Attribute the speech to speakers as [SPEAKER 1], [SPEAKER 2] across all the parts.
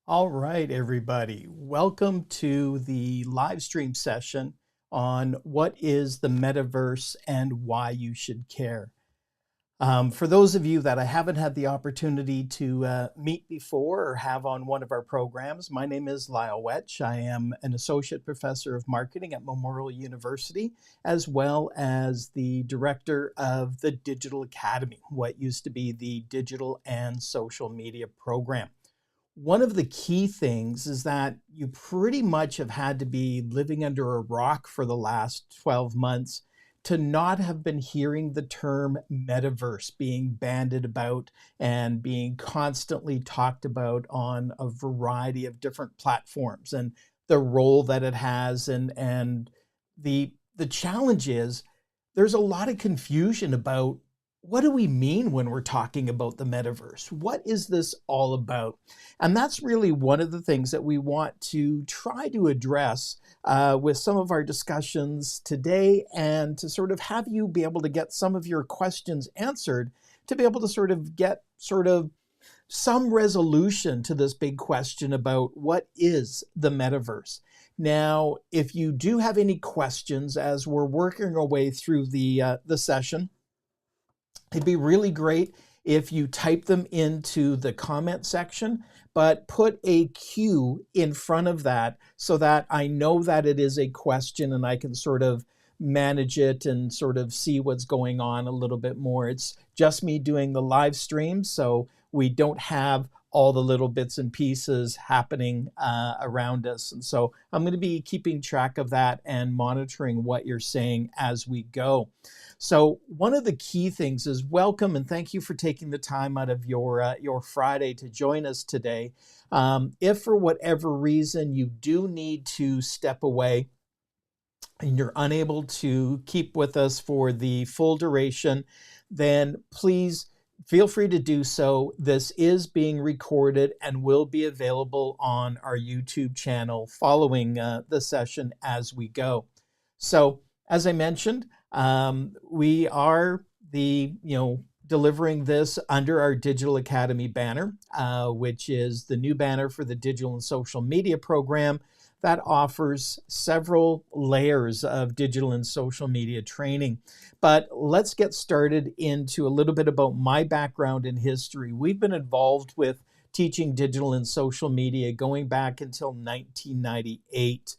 [SPEAKER 1] All right, everybody. Welcome to the live stream session on what is the metaverse and why you should care. For those of you that I haven't had the opportunity to meet before or have on one of our programs, my name is Lyle Wetch. I am an associate professor of marketing at Memorial University, as well as the director of the Digital Academy, what used to be the Digital and Social Media program. One of the key things is that you pretty much have had to be living under a rock for the last 12 months to not have been hearing the term metaverse being bandied about and being constantly talked about on a variety of different platforms and the role that it has. And the challenge is there's a lot of confusion about what do we mean when we're talking about the metaverse? What is this all about? And that's really one of the things that we want to try to address with some of our discussions today, and to sort of have you be able to get some of your questions answered, to be able to sort of get some resolution to this big question about what is the metaverse. Now, if you do have any questions as we're working our way through the session, it'd be really great if you type them into the comment section, but put a Q in front of that so that I know that it is a question and I can sort of manage it and sort of see what's going on a little bit more. It's just me doing the live stream, so we don't have all the little bits and pieces happening around us. And so I'm going to be keeping track of that and monitoring what you're saying as we go. So one of the key things is welcome and thank you for taking the time out of your Friday to join us today. If for whatever reason you do need to step away and you're unable to keep with us for the full duration, then please feel free to do so. This is being recorded and will be available on our YouTube channel following the session as we go. So, as I mentioned, we are delivering this under our Digital Academy banner, which is the new banner for the Digital and Social Media program that offers several layers of digital and social media training. But let's get started into a little bit about my background and history. We've been involved with teaching digital and social media going back until 1998,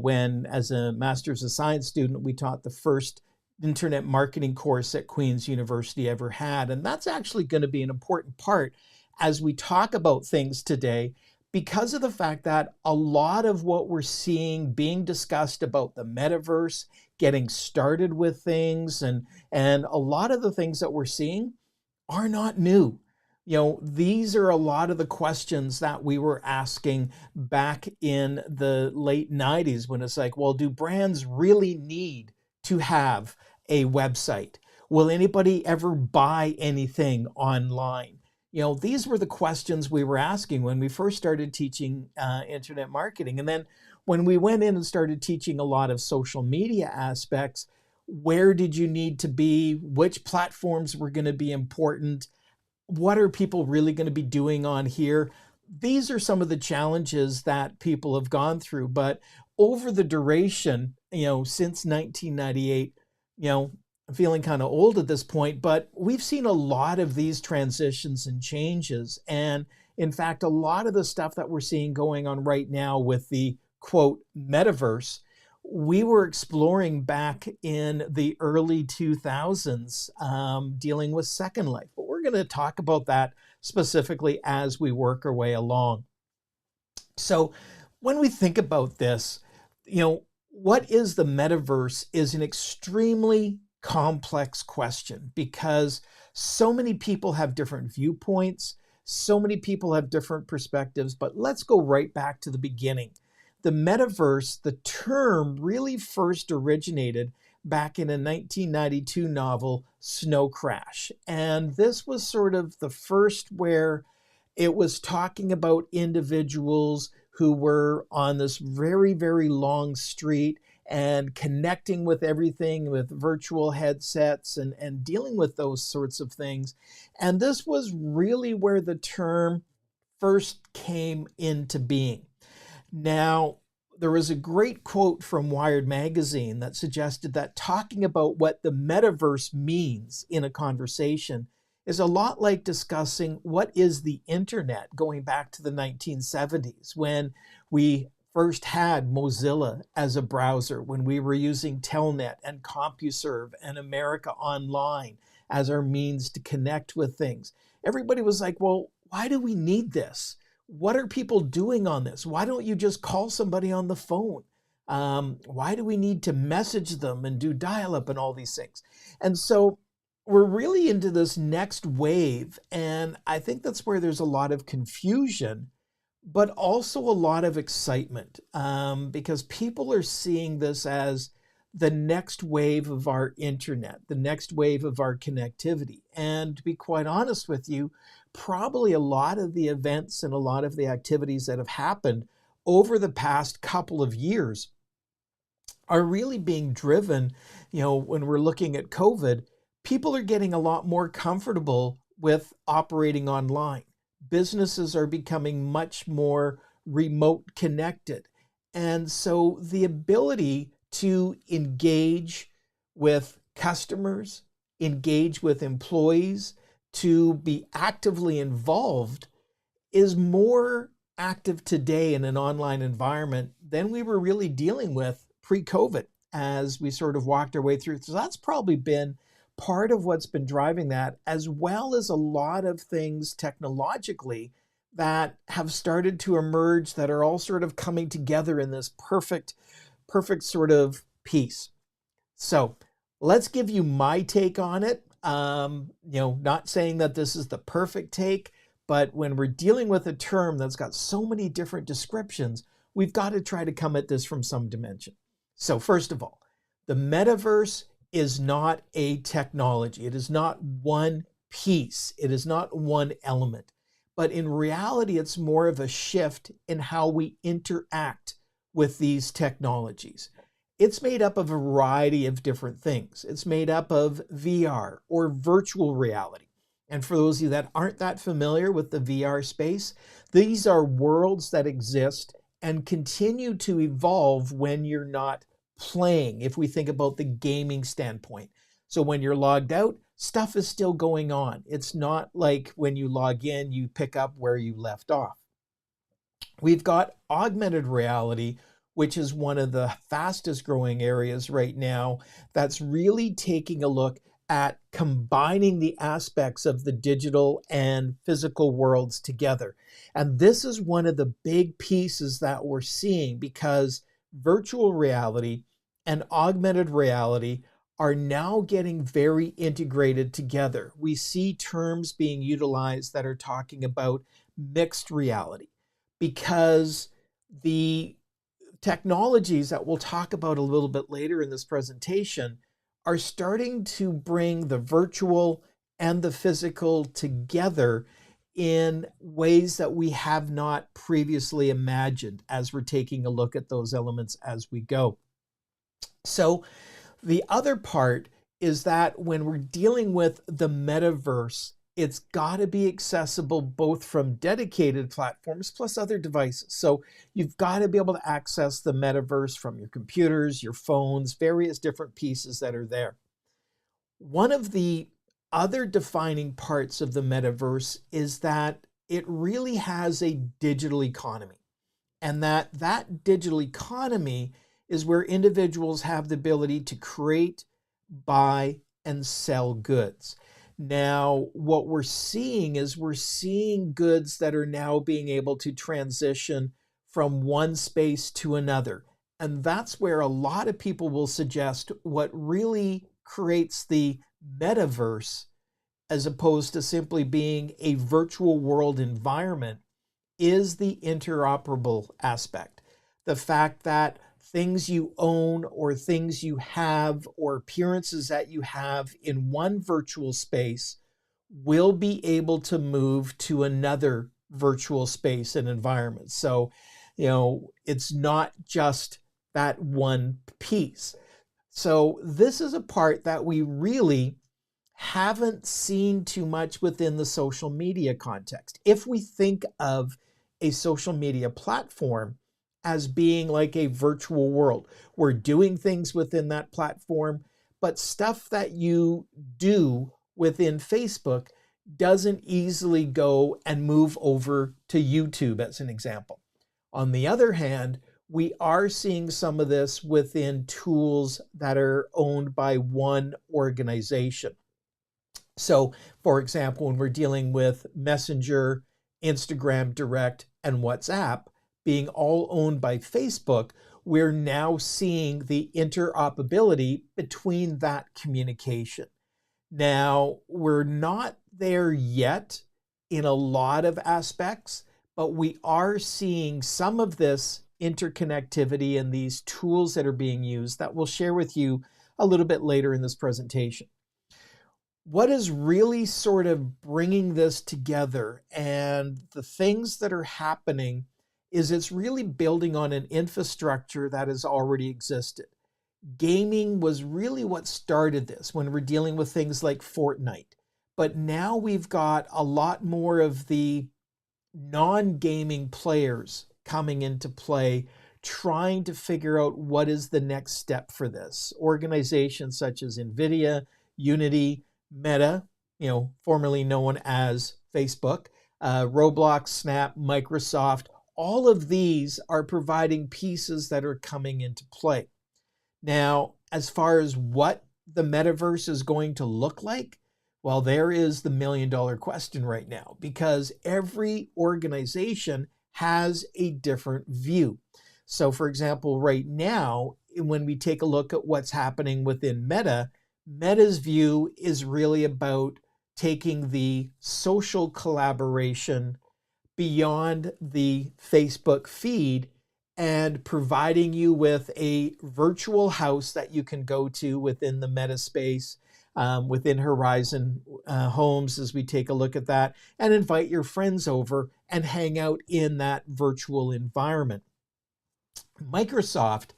[SPEAKER 1] when, as a Master's of Science student, we taught the first internet marketing course at Queen's University ever had. And that's actually going to be an important part as we talk about things today, because of the fact that a lot of what we're seeing being discussed about the metaverse, getting started with things, and a lot of the things that we're seeing are not new. These are a lot of the questions that we were asking back in the late 90s when it's like, well, do brands really need to have a website? Will anybody ever buy anything online? These were the questions we were asking when we first started teaching internet marketing. And then when we went in and started teaching a lot of social media aspects, where did you need to be? Which platforms were going to be important? What are people really going to be doing on here? These are some of the challenges that people have gone through. But over the duration, since 1998, I'm feeling kind of old at this point, but we've seen a lot of these transitions and changes. And in fact, a lot of the stuff that we're seeing going on right now with the quote metaverse, we were exploring back in the early 2000s, dealing with Second Life. But we're going to talk about that specifically as we work our way along. So when we think about this, what is the metaverse is an extremely complex question, because so many people have different viewpoints, so many people have different perspectives. But let's go right back to the beginning. The metaverse, the term really first originated back in a 1992 novel, Snow Crash. And this was sort of the first where it was talking about individuals who were on this very, very long street and connecting with everything with virtual headsets and dealing with those sorts of things. And this was really where the term first came into being. Now, there was a great quote from Wired magazine that suggested that talking about what the metaverse means in a conversation is a lot like discussing what is the internet going back to the 1970s when we first had Mozilla as a browser, when we were using Telnet and CompuServe and America Online as our means to connect with things. Everybody was like, well, why do we need this? What are people doing on this? Why don't you just call somebody on the phone? Why do we need to message them and do dial-up and all these things? And so we're really into this next wave. And I think that's where there's a lot of confusion, but also a lot of excitement, because people are seeing this as the next wave of our internet, the next wave of our connectivity. And to be quite honest with you, probably a lot of the events and a lot of the activities that have happened over the past couple of years are really being driven, when we're looking at COVID, people are getting a lot more comfortable with operating online. Businesses are becoming much more remote connected. And so the ability to engage with customers, engage with employees, to be actively involved is more active today in an online environment than we were really dealing with pre-COVID as we sort of walked our way through. So that's probably been part of what's been driving that, as well as a lot of things technologically that have started to emerge that are all sort of coming together in this perfect sort of piece. So let's give you my take on it. Not saying that this is the perfect take, but when we're dealing with a term that's got so many different descriptions, we've got to try to come at this from some dimension. So first of all, the metaverse is not a technology. It is not one piece. It is not one element. But in reality, it's more of a shift in how we interact with these technologies. It's made up of a variety of different things. It's made up of VR or virtual reality. And for those of you that aren't that familiar with the VR space, these are worlds that exist and continue to evolve when you're not playing, if we think about the gaming standpoint. So when you're logged out, stuff is still going on. It's not like when you log in, you pick up where you left off. We've got augmented reality, which is one of the fastest growing areas right now that's really taking a look at combining the aspects of the digital and physical worlds together. And this is one of the big pieces that we're seeing, because virtual reality and augmented reality are now getting very integrated together. We see terms being utilized that are talking about mixed reality, because the technologies that we'll talk about a little bit later in this presentation are starting to bring the virtual and the physical together in ways that we have not previously imagined, as we're taking a look at those elements as we go. So the other part is that when we're dealing with the metaverse, it's got to be accessible both from dedicated platforms plus other devices. So you've got to be able to access the metaverse from your computers, your phones, various different pieces that are there. One of the other defining parts of the metaverse is that it really has a digital economy, and that digital economy is where individuals have the ability to create, buy, and sell goods. Now, what we're seeing is we're seeing goods that are now being able to transition from one space to another. And that's where a lot of people will suggest what really creates the metaverse, as opposed to simply being a virtual world environment, is the interoperable aspect. The fact that things you own or things you have or appearances that you have in one virtual space will be able to move to another virtual space and environment. So, it's not just that one piece. So this is a part that we really haven't seen too much within the social media context. If we think of a social media platform as being like a virtual world, we're doing things within that platform, but stuff that you do within Facebook doesn't easily go and move over to YouTube, as an example. On the other hand, we are seeing some of this within tools that are owned by one organization. So, for example, when we're dealing with Messenger, Instagram Direct, and WhatsApp being all owned by Facebook, we're now seeing the interoperability between that communication. Now, we're not there yet in a lot of aspects, but we are seeing some of this interconnectivity and these tools that are being used that we'll share with you a little bit later in this presentation. What is really sort of bringing this together and the things that are happening is it's really building on an infrastructure that has already existed. Gaming was really what started this when we're dealing with things like Fortnite. But now we've got a lot more of the non-gaming players coming into play, trying to figure out what is the next step for this. Organizations such as NVIDIA, Unity, Meta, formerly known as Facebook, Roblox, Snap, Microsoft, all of these are providing pieces that are coming into play. Now, as far as what the metaverse is going to look like, well, there is the million-dollar question right now, because every organization has a different view. So, for example, right now, when we take a look at what's happening within Meta, Meta's view is really about taking the social collaboration beyond the Facebook feed and providing you with a virtual house that you can go to within the Meta space, within Horizon Homes, as we take a look at that, and invite your friends over and hang out in that virtual environment. Microsoft,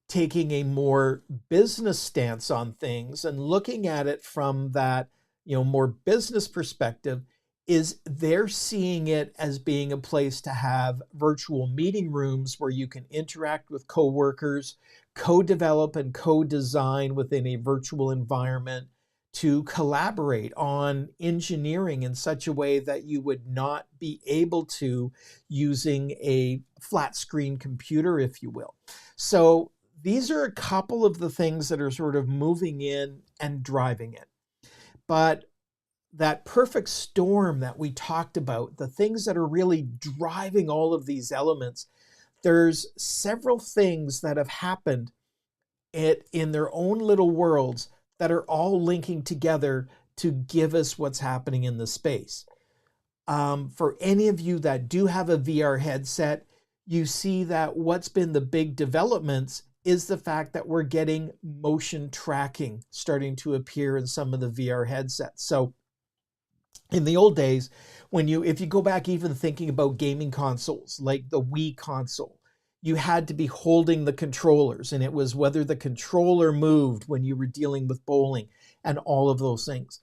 [SPEAKER 1] taking a more business stance on things and looking at it from that, more business perspective, is they're seeing it as being a place to have virtual meeting rooms where you can interact with coworkers, co-develop and co-design within a virtual environment, to collaborate on engineering in such a way that you would not be able to using a flat screen computer, if you will. So these are a couple of the things that are sort of moving in and driving it. But that perfect storm that we talked about, the things that are really driving all of these elements, there's several things that have happened in their own little worlds that are all linking together to give us what's happening in the space. For any of you that do have a VR headset, you see that what's been the big developments is the fact that we're getting motion tracking starting to appear in some of the VR headsets. So in the old days, if you go back even thinking about gaming consoles like the Wii console, you had to be holding the controllers, and it was whether the controller moved when you were dealing with bowling and all of those things.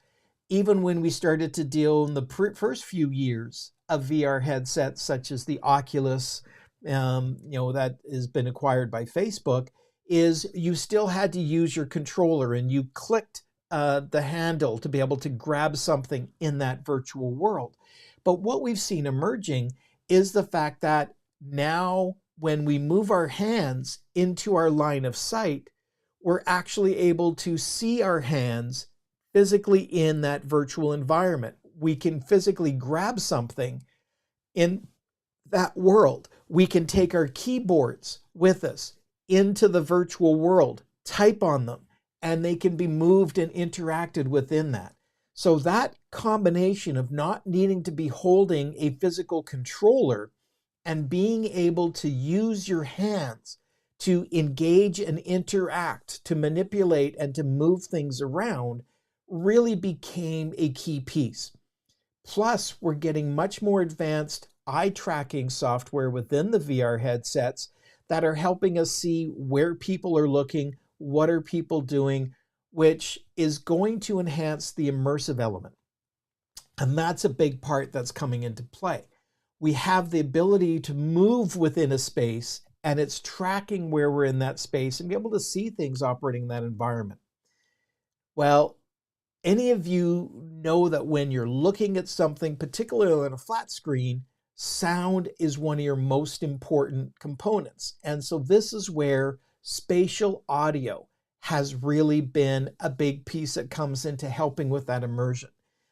[SPEAKER 1] Even when we started to deal in the first few years of VR headsets, such as the Oculus, that has been acquired by Facebook, is you still had to use your controller and you clicked the handle to be able to grab something in that virtual world. But what we've seen emerging is the fact that now when we move our hands into our line of sight, we're actually able to see our hands physically in that virtual environment. We can physically grab something in that world. We can take our keyboards with us into the virtual world, type on them, and they can be moved and interacted within that. So that combination of not needing to be holding a physical controller and being able to use your hands to engage and interact, to manipulate and to move things around really became a key piece. Plus, we're getting much more advanced eye tracking software within the VR headsets that are helping us see where people are looking, what are people doing, which is going to enhance the immersive element. And that's a big part that's coming into play. We have the ability to move within a space, and it's tracking where we're in that space and be able to see things operating in that environment. Well, any of you know that when you're looking at something, particularly on a flat screen, sound is one of your most important components. And so this is where spatial audio has really been a big piece that comes into helping with that immersion.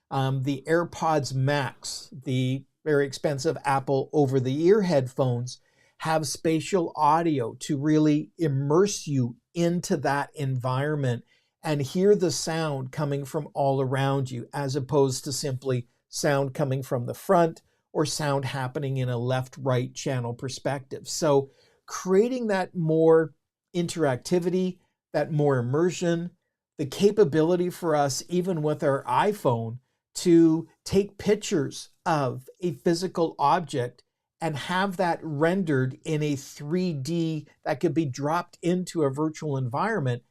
[SPEAKER 1] The AirPods Max, the very expensive Apple over-the-ear headphones, have spatial audio to really immerse you into that environment and hear the sound coming from all around you, as opposed to simply sound coming from the front or sound happening in a left-right channel perspective. So creating that more interactivity, that more immersion, the capability for us, even with our iPhone, to take pictures of a physical object and have that rendered in a 3D that could be dropped into a virtual environment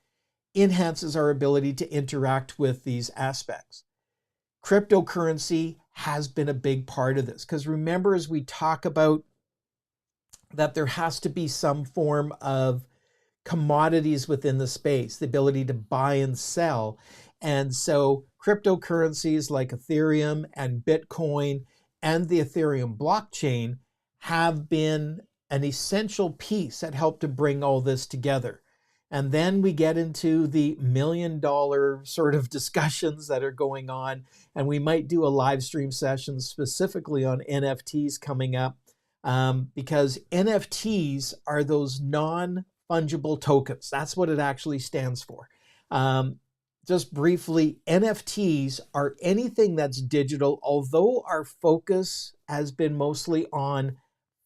[SPEAKER 1] enhances our ability to interact with these aspects. Cryptocurrency has been a big part of this, because remember, as we talk about that there has to be some form of commodities within the space, the ability to buy and sell. And so cryptocurrencies like Ethereum and Bitcoin and the Ethereum blockchain have been an essential piece that helped to bring all this together. And then we get into the $1 million sort of discussions that are going on. And we might do a live stream session specifically on NFTs coming up, because NFTs are those non-fungible tokens. That's what it actually stands for. Just briefly, NFTs are anything that's digital, although our focus has been mostly on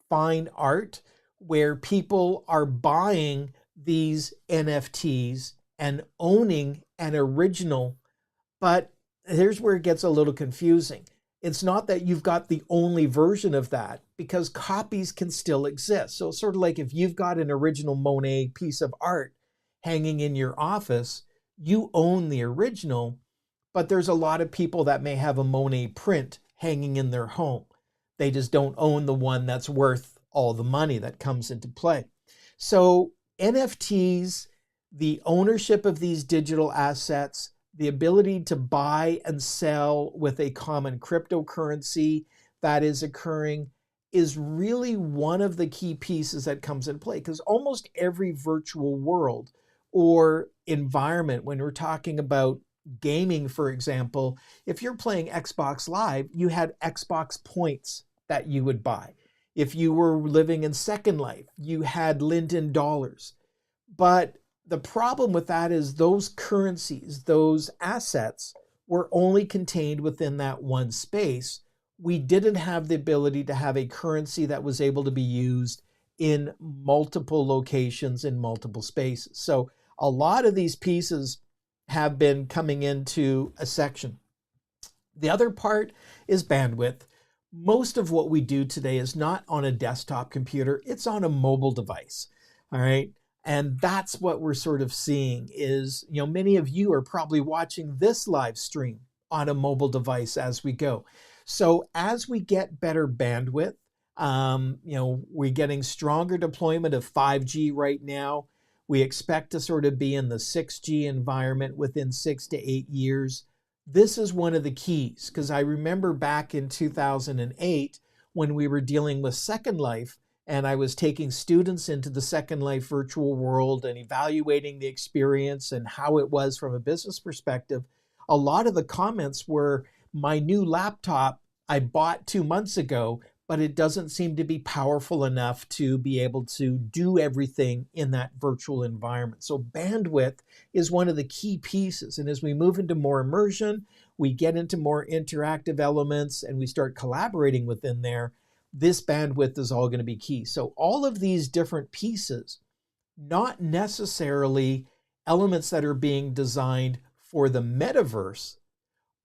[SPEAKER 1] fine art, where people are buying these NFTs and owning an original. But here's where it gets a little confusing. It's not that you've got the only version of that, because copies can still exist. So it's sort of like if you've got an original Monet piece of art hanging in your office, you own the original, but there's a lot of people that may have a Monet print hanging in their home. They just don't own the one that's worth all the money that comes into play. So NFTs, the ownership of these digital assets, the ability to buy and sell with a common cryptocurrency that is occurring, is really one of the key pieces that comes in play, because almost every virtual world or environment, when we're talking about gaming, for example, if you're playing Xbox Live, you had Xbox points that you would buy. If you were living in Second Life, you had Linden dollars. But the problem with that is those currencies, those assets, were only contained within that one space. We didn't have the ability to have a currency that was able to be used in multiple locations, in multiple spaces. So a lot of these pieces have been coming into a section. The other part is bandwidth. Most of what we do today is not on a desktop computer, it's on a mobile device. All right. And that's what we're sort of seeing is, many of you are probably watching this live stream on a mobile device as we go. So as we get better bandwidth, we're getting stronger deployment of 5G right now. We expect to sort of be in the 6G environment within 6 to 8 years. This is one of the keys, because I remember back in 2008 when we were dealing with Second Life, and I was taking students into the Second Life virtual world and evaluating the experience and how it was from a business perspective. A lot of the comments were, my new laptop I bought 2 months ago, but it doesn't seem to be powerful enough to be able to do everything in that virtual environment. So bandwidth is one of the key pieces. And as we move into more immersion, we get into more interactive elements and we start collaborating within there, this bandwidth is all going to be key. So all of these different pieces, not necessarily elements that are being designed for the metaverse,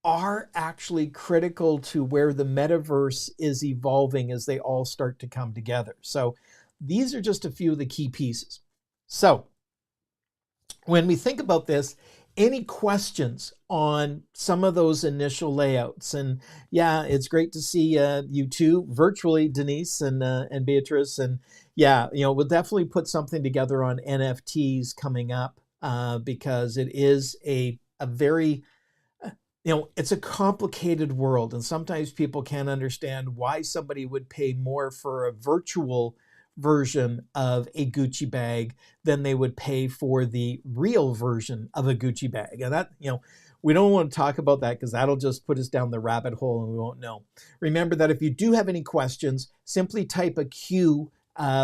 [SPEAKER 1] are actually critical to where the metaverse is evolving as they all start to come together. So these are just a few of the key pieces. So when we think about this, any questions on some of those initial layouts? And yeah, it's great to see you two virtually, Denise and Beatrice. And yeah, we'll definitely put something together on NFTs coming up because it is a very it's a complicated world, and sometimes people can't understand why somebody would pay more for a virtual version of a Gucci bag than they would pay for the real version of a Gucci bag. And that, we don't want to talk about that because that'll just put us down the rabbit hole and we won't know. Remember that if you do have any questions, simply type a Q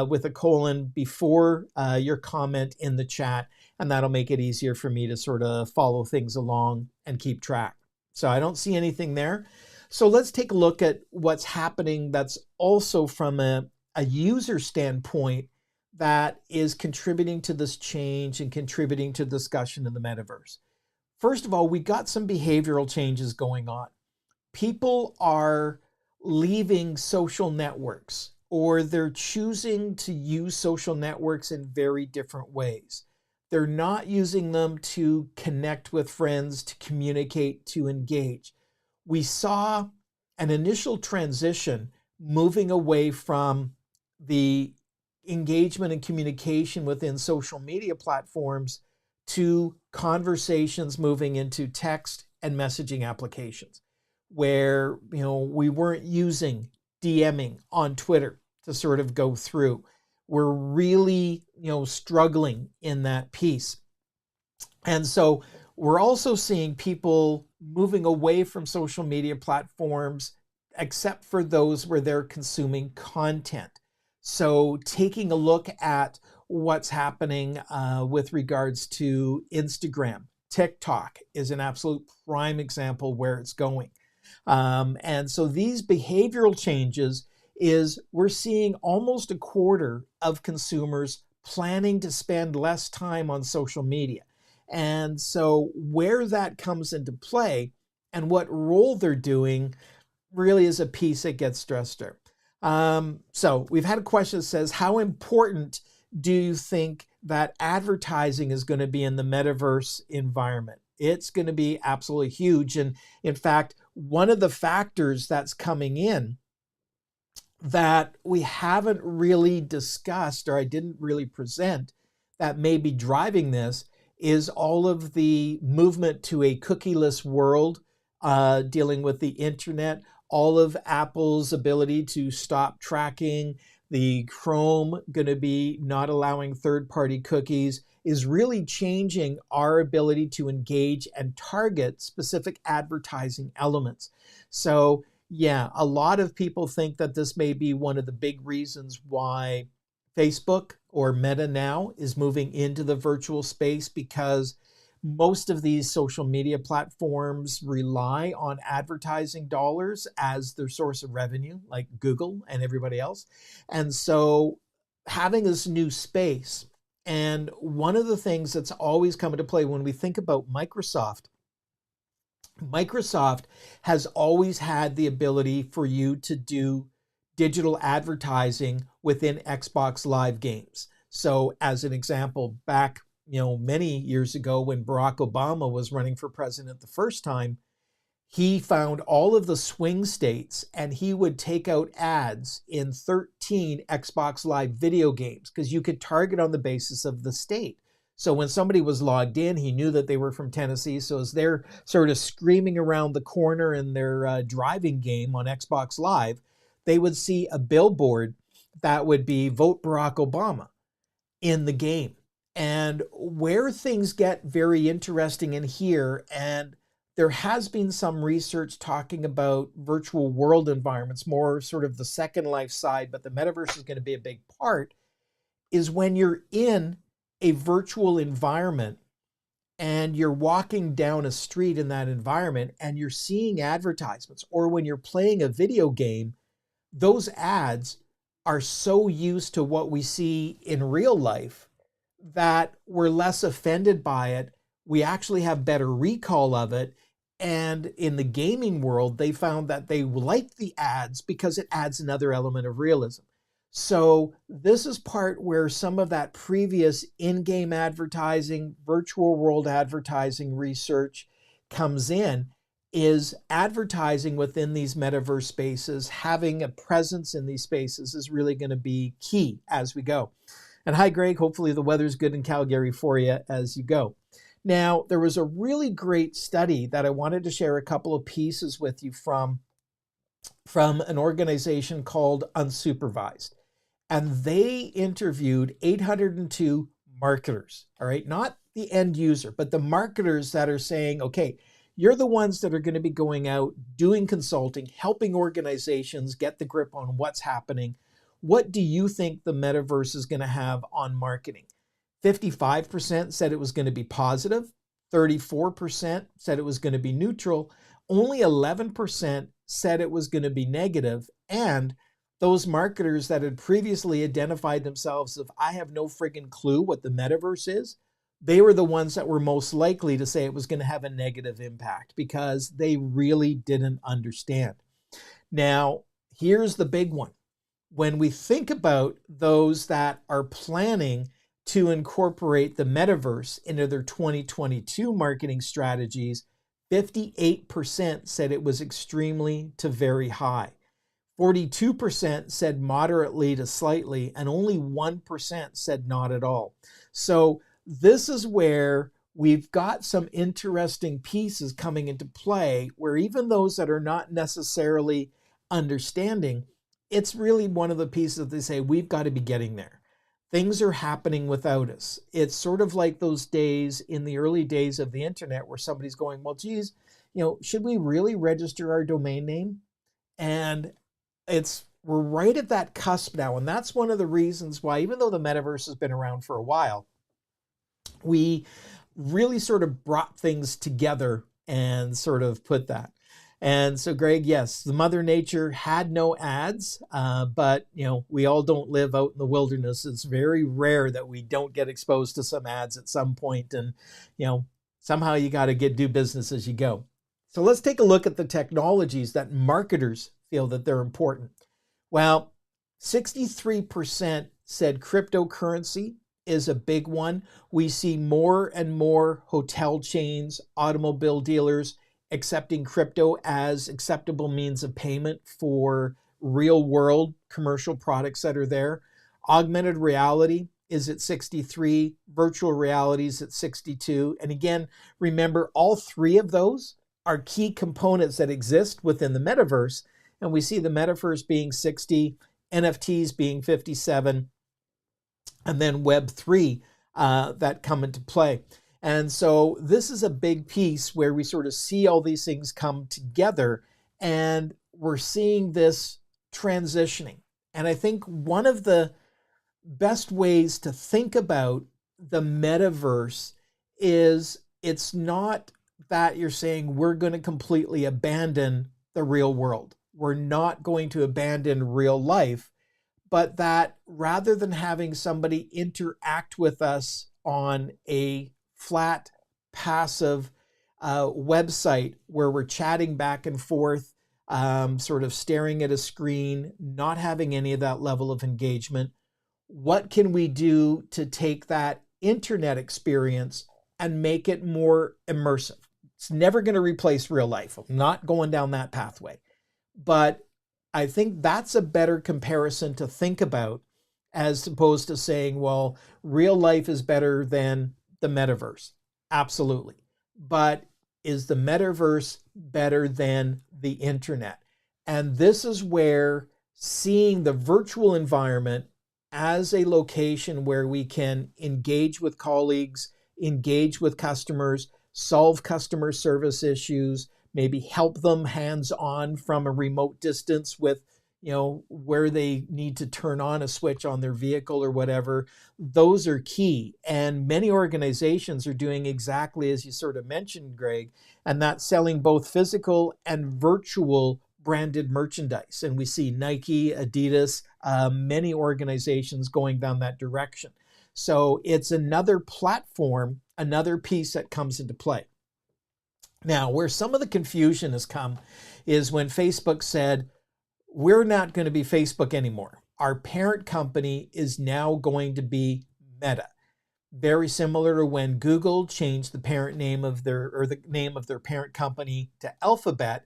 [SPEAKER 1] with a colon before your comment in the chat, and that'll make it easier for me to sort of follow things along and keep track. So I don't see anything there. So let's take a look at what's happening that's also from a user standpoint that is contributing to this change and contributing to discussion in the metaverse. First of all, we got some behavioral changes going on. People are leaving social networks, or they're choosing to use social networks in very different ways. They're not using them to connect with friends, to communicate, to engage. We saw an initial transition moving away from the engagement and communication within social media platforms to conversations moving into text and messaging applications, where we weren't using DMing on Twitter to sort of go through. We're really struggling in that piece. And so we're also seeing people moving away from social media platforms, except for those where they're consuming content. So taking a look at what's happening with regards to Instagram, TikTok is an absolute prime example where it's going. And so these behavioral changes is we're seeing almost a quarter of consumers planning to spend less time on social media. And so where that comes into play and what role they're doing really is a piece that gets stressed there. So we've had a question that says, how important do you think that advertising is going to be in the metaverse environment? It's going to be absolutely huge. And in fact, one of the factors that's coming in that we haven't really discussed, or I didn't really present, that may be driving this is all of the movement to a cookieless world, dealing with the internet, all of Apple's ability to stop tracking, the Chrome going to be not allowing third-party cookies, is really changing our ability to engage and target specific advertising elements. So yeah, a lot of people think that this may be one of the big reasons why Facebook, or Meta now, is moving into the virtual space, because most of these social media platforms rely on advertising dollars as their source of revenue, like Google and everybody else. And so having this new space, and one of the things that's always come into play when we think about Microsoft has always had the ability for you to do digital advertising within Xbox Live games. So as an example, back many years ago when Barack Obama was running for president the first time, he found all of the swing states and he would take out ads in 13 Xbox Live video games because you could target on the basis of the state. So when somebody was logged in, he knew that they were from Tennessee. So as they're sort of screaming around the corner in their driving game on Xbox Live, they would see a billboard that would be "Vote Barack Obama" in the game. And where things get very interesting in here, and there has been some research talking about virtual world environments, more sort of the Second Life side, but the metaverse is going to be a big part, is when you're in a virtual environment and you're walking down a street in that environment and you're seeing advertisements, or when you're playing a video game, those ads are so used to what we see in real life that we're less offended by it. We actually have better recall of it. And in the gaming world, they found that they like the ads because it adds another element of realism. So this is part where some of that previous in-game advertising, virtual world advertising research comes in, is advertising within these metaverse spaces, having a presence in these spaces is really going to be key as we go. And hi, Greg, hopefully the weather's good in Calgary for you as you go. Now, there was a really great study that I wanted to share a couple of pieces with you from an organization called Unsupervised. And they interviewed 802 marketers, all right, not the end user, but the marketers that are saying, okay, you're the ones that are going to be going out, doing consulting, helping organizations get the grip on what's happening. What do you think the metaverse is going to have on marketing? 55% said it was going to be positive. 34% said it was going to be neutral. Only 11% said it was going to be negative. And those marketers that had previously identified themselves as, I have no friggin' clue what the metaverse is, they were the ones that were most likely to say it was going to have a negative impact because they really didn't understand. Now, here's the big one. When we think about those that are planning to incorporate the metaverse into their 2022 marketing strategies, 58% said it was extremely to very high. 42% said moderately to slightly, and only 1% said not at all. So this is where we've got some interesting pieces coming into play where even those that are not necessarily understanding, it's really one of the pieces that they say, we've got to be getting there. Things are happening without us. It's sort of like those days in the early days of the internet where somebody's going, well, geez, should we really register our domain name? And we're right at that cusp now. And that's one of the reasons why, even though the metaverse has been around for a while, we really sort of brought things together and sort of put that. And so, Greg, yes, the Mother Nature had no ads, but, we all don't live out in the wilderness. It's very rare that we don't get exposed to some ads at some point. And, somehow you got to do business as you go. So let's take a look at the technologies that marketers feel that they're important. Well, 63% said cryptocurrency is a big one. We see more and more hotel chains, automobile dealers accepting crypto as acceptable means of payment for real world commercial products that are there. Augmented reality is at 63, virtual reality is at 62. And again, remember, all three of those are key components that exist within the metaverse. And we see the metaverse being 60, NFTs being 57, and then Web3 that come into play. And so this is a big piece where we sort of see all these things come together, and we're seeing this transitioning. And I think one of the best ways to think about the metaverse is it's not that you're saying we're going to completely abandon the real world. We're not going to abandon real life, but that rather than having somebody interact with us on a flat, passive website where we're chatting back and forth, sort of staring at a screen, not having any of that level of engagement, what can we do to take that internet experience and make it more immersive? It's never going to replace real life. I'm not going down that pathway. But I think that's a better comparison to think about as opposed to saying, well, real life is better than the metaverse. Absolutely. But is the metaverse better than the internet? And this is where seeing the virtual environment as a location where we can engage with colleagues, engage with customers, solve customer service issues, maybe help them hands-on from a remote distance with, where they need to turn on a switch on their vehicle or whatever. Those are key. And many organizations are doing exactly as you sort of mentioned, Greg, and that's selling both physical and virtual branded merchandise. And we see Nike, Adidas, many organizations going down that direction. So it's another platform, another piece that comes into play. Now, where some of the confusion has come is when Facebook said, we're not going to be Facebook anymore. our parent company is now going to be Meta. Very similar to when Google changed the parent name of the name of their parent company to Alphabet.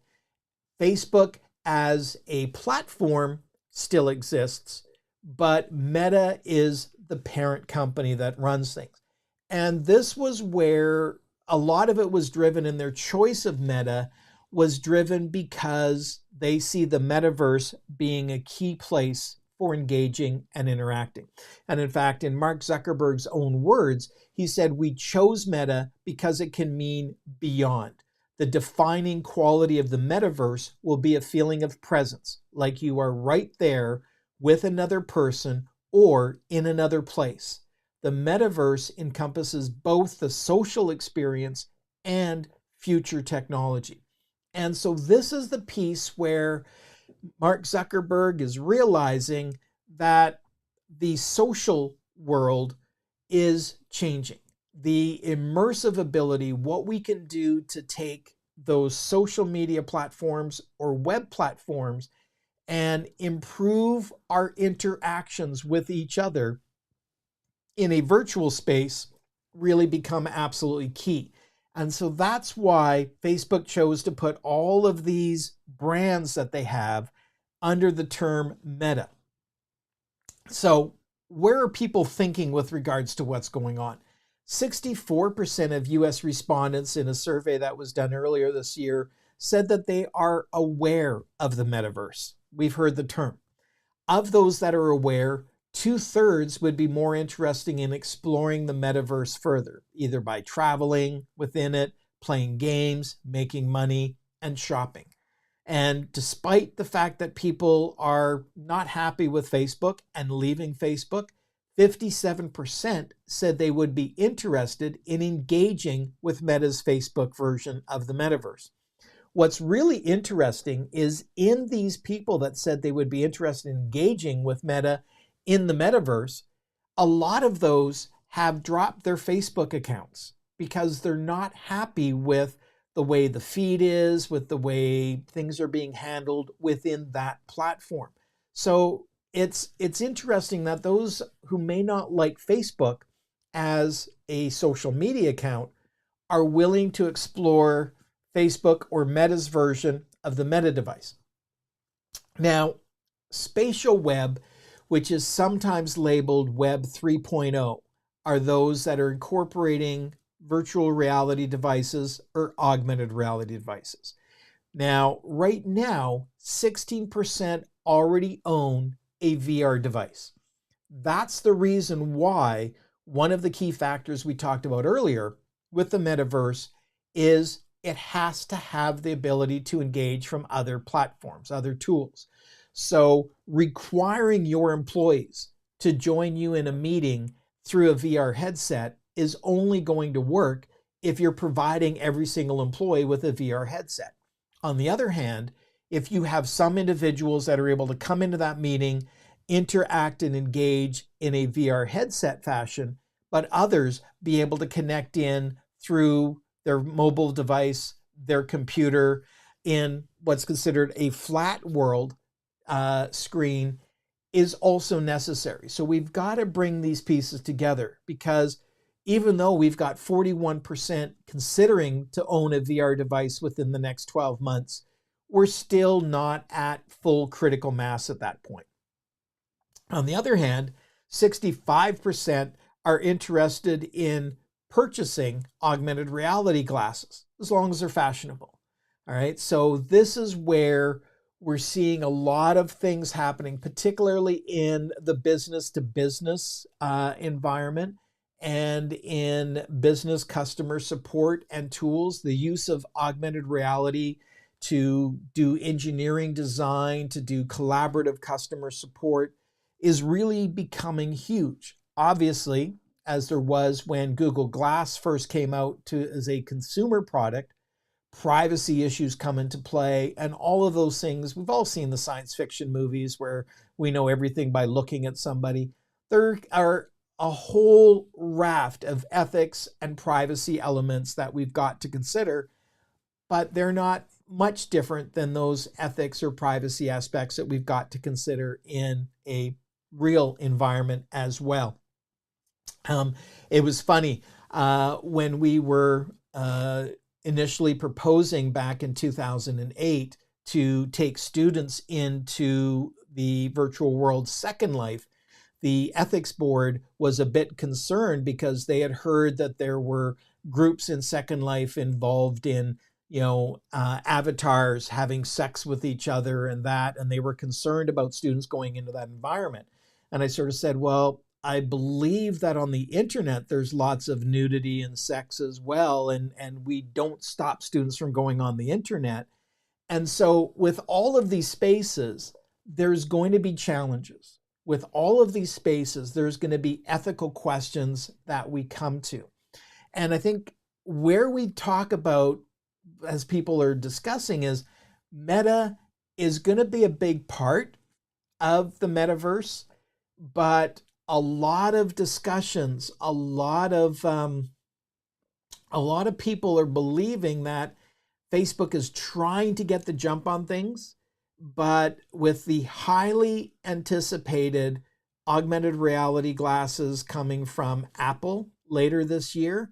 [SPEAKER 1] Facebook as a platform still exists, but Meta is the parent company that runs things. And this was where a lot of it was driven, in their choice of Meta was driven because they see the metaverse being a key place for engaging and interacting. And in fact, in Mark Zuckerberg's own words, he said, "We chose Meta because it can mean beyond. The defining quality of the metaverse will be a feeling of presence, like you are right there with another person or in another place. The metaverse encompasses both the social experience and future technology." And so this is the piece where Mark Zuckerberg is realizing that the social world is changing. The immersive ability, what we can do to take those social media platforms or web platforms and improve our interactions with each other in a virtual space, really become absolutely key. And so that's why Facebook chose to put all of these brands that they have under the term Meta. So where are people thinking with regards to what's going on? 64% of US respondents in a survey that was done earlier this year said that they are aware of the metaverse. We've heard the term. Of those that are aware, 2/3 would be more interested in exploring the metaverse further, either by traveling within it, playing games, making money, and shopping. And despite the fact that people are not happy with Facebook and leaving Facebook, 57% said they would be interested in engaging with Meta's Facebook version of the metaverse. What's really interesting is in these people that said they would be interested in engaging with Meta in the metaverse, a lot of those have dropped their Facebook accounts because they're not happy with the way the feed is, with the way things are being handled within that platform. So it's interesting that those who may not like Facebook as a social media account are willing to explore Facebook or Meta's version of the Meta device. Now, spatial web, which is sometimes labeled Web 3.0, are those that are incorporating virtual reality devices or augmented reality devices. Now, right now, 16% already own a VR device. That's the reason why one of the key factors we talked about earlier with the metaverse is it has to have the ability to engage from other platforms, other tools. So requiring your employees to join you in a meeting through a VR headset is only going to work if you're providing every single employee with a VR headset. On the other hand, if you have some individuals that are able to come into that meeting, interact and engage in a VR headset fashion, but others be able to connect in through their mobile device, their computer, in what's considered a flat world screen, is also necessary. So we've got to bring these pieces together, because even though we've got 41% considering to own a VR device within the next 12 months, we're still not at full critical mass at that point. On the other hand, 65% are interested in purchasing augmented reality glasses, as long as they're fashionable. All right, so this is where we're seeing a lot of things happening, particularly in the business to business environment and in business customer support and tools. The use of augmented reality to do engineering design, to do collaborative customer support is really becoming huge. Obviously, as there was when Google Glass first came out as a consumer product, privacy issues come into play, and all of those things. We've all seen the science fiction movies where we know everything by looking at somebody. There are a whole raft of ethics and privacy elements that we've got to consider, but they're not much different than those ethics or privacy aspects that we've got to consider in a real environment as well. It was funny when we were initially proposing back in 2008 to take students into the virtual world Second Life. The ethics board was a bit concerned because they had heard that there were groups in Second Life involved in, avatars having sex with each other and they were concerned about students going into that environment. And I sort of said, well, I believe that on the internet, there's lots of nudity and sex as well. And we don't stop students from going on the internet. And so with all of these spaces, there's going to be challenges. With all of these spaces, there's going to be ethical questions that we come to. And I think where we talk about, as people are discussing, is Meta is going to be a big part of the metaverse, but a lot of discussions, a lot of people are believing that Facebook is trying to get the jump on things, but with the highly anticipated augmented reality glasses coming from Apple later this year,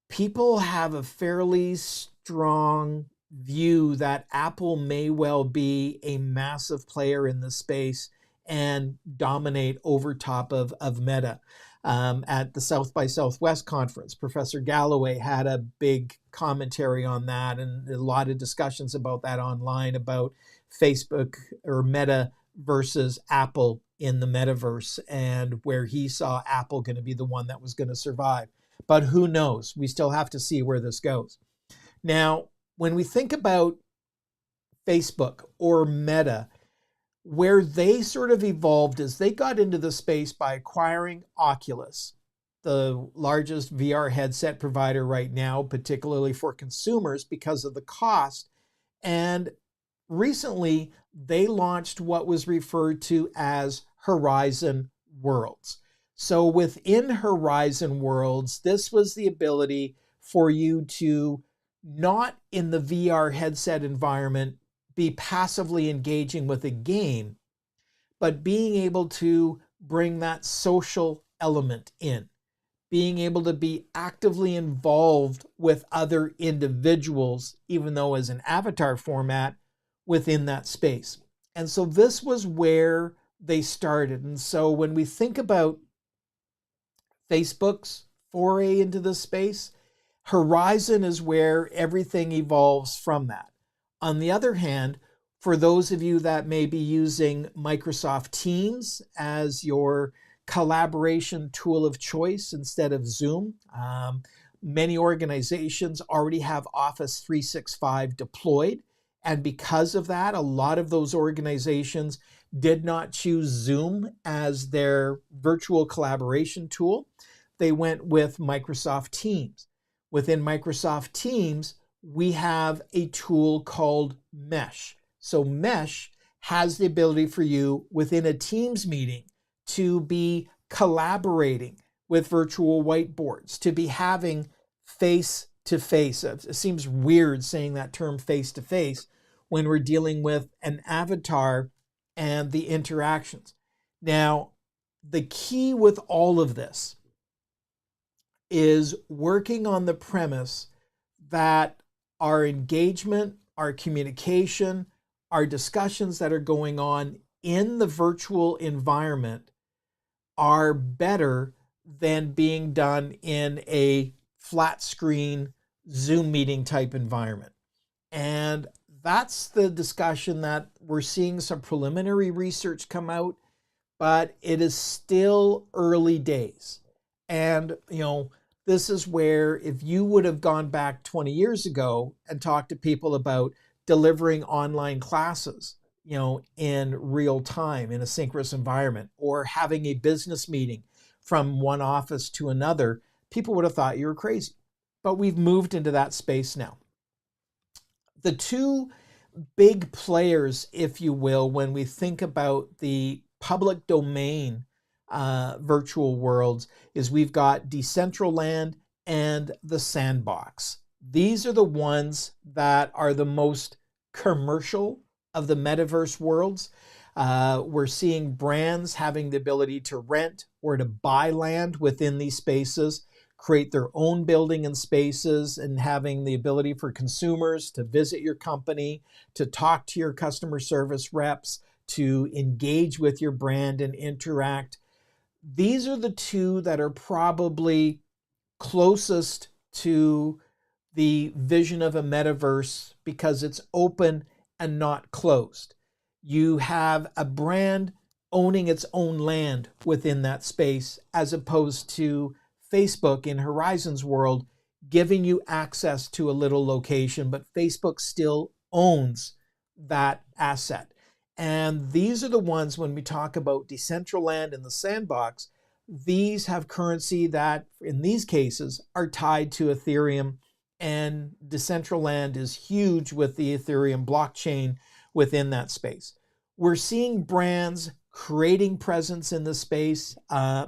[SPEAKER 1] people have a fairly strong view that Apple may well be a massive player in this space and dominate over top of Meta. At the South by Southwest conference, Professor Galloway had a big commentary on that and a lot of discussions about that online, about Facebook or Meta versus Apple in the metaverse, and where he saw Apple going to be the one that was going to survive. But who knows? We still have to see where this goes. Now, when we think about Facebook or Meta, where they sort of evolved is they got into the space by acquiring Oculus, the largest VR headset provider right now, particularly for consumers because of the cost. And recently, they launched what was referred to as Horizon Worlds. So within Horizon Worlds, this was the ability for you to, not in the VR headset environment, be passively engaging with a game, but being able to bring that social element in, being able to be actively involved with other individuals, even though as an avatar format within that space. And so this was where they started. And so when we think about Facebook's foray into this space, Horizon is where everything evolves from that. On the other hand, for those of you that may be using Microsoft Teams as your collaboration tool of choice instead of Zoom, many organizations already have Office 365 deployed. And because of that, a lot of those organizations did not choose Zoom as their virtual collaboration tool. They went with Microsoft Teams. Within Microsoft Teams, we have a tool called Mesh. So Mesh has the ability for you within a Teams meeting to be collaborating with virtual whiteboards, to be having face-to-face. It seems weird saying that term face-to-face when we're dealing with an avatar and the interactions. Now, the key with all of this is working on the premise that our engagement, our communication, our discussions that are going on in the virtual environment are better than being done in a flat screen Zoom meeting type environment. And that's the discussion that we're seeing some preliminary research come out, but it is still early days. And, this is where if you would have gone back 20 years ago and talked to people about delivering online classes, in real time in a synchronous environment, or having a business meeting from one office to another, people would have thought you were crazy. But we've moved into that space now. The two big players, if you will, when we think about the public domain virtual worlds, is we've got DECENTRALAND and the SANDBOX. These are the ones that are the most commercial of the metaverse worlds. We're seeing brands having the ability to rent or to buy land within these spaces, create their own building and spaces, and having the ability for consumers to visit your company, to talk to your customer service reps, to engage with your brand and interact. These are the two that are probably closest to the vision of a metaverse because it's open and not closed. You have a brand owning its own land within that space, as opposed to Facebook in Horizon's world giving you access to a little location, but Facebook still owns that asset. And these are the ones, when we talk about Decentraland and the SANDBOX, these have currency that, in these cases, are tied to Ethereum, and Decentraland is huge with the Ethereum blockchain within that space. We're seeing brands creating presence in the space.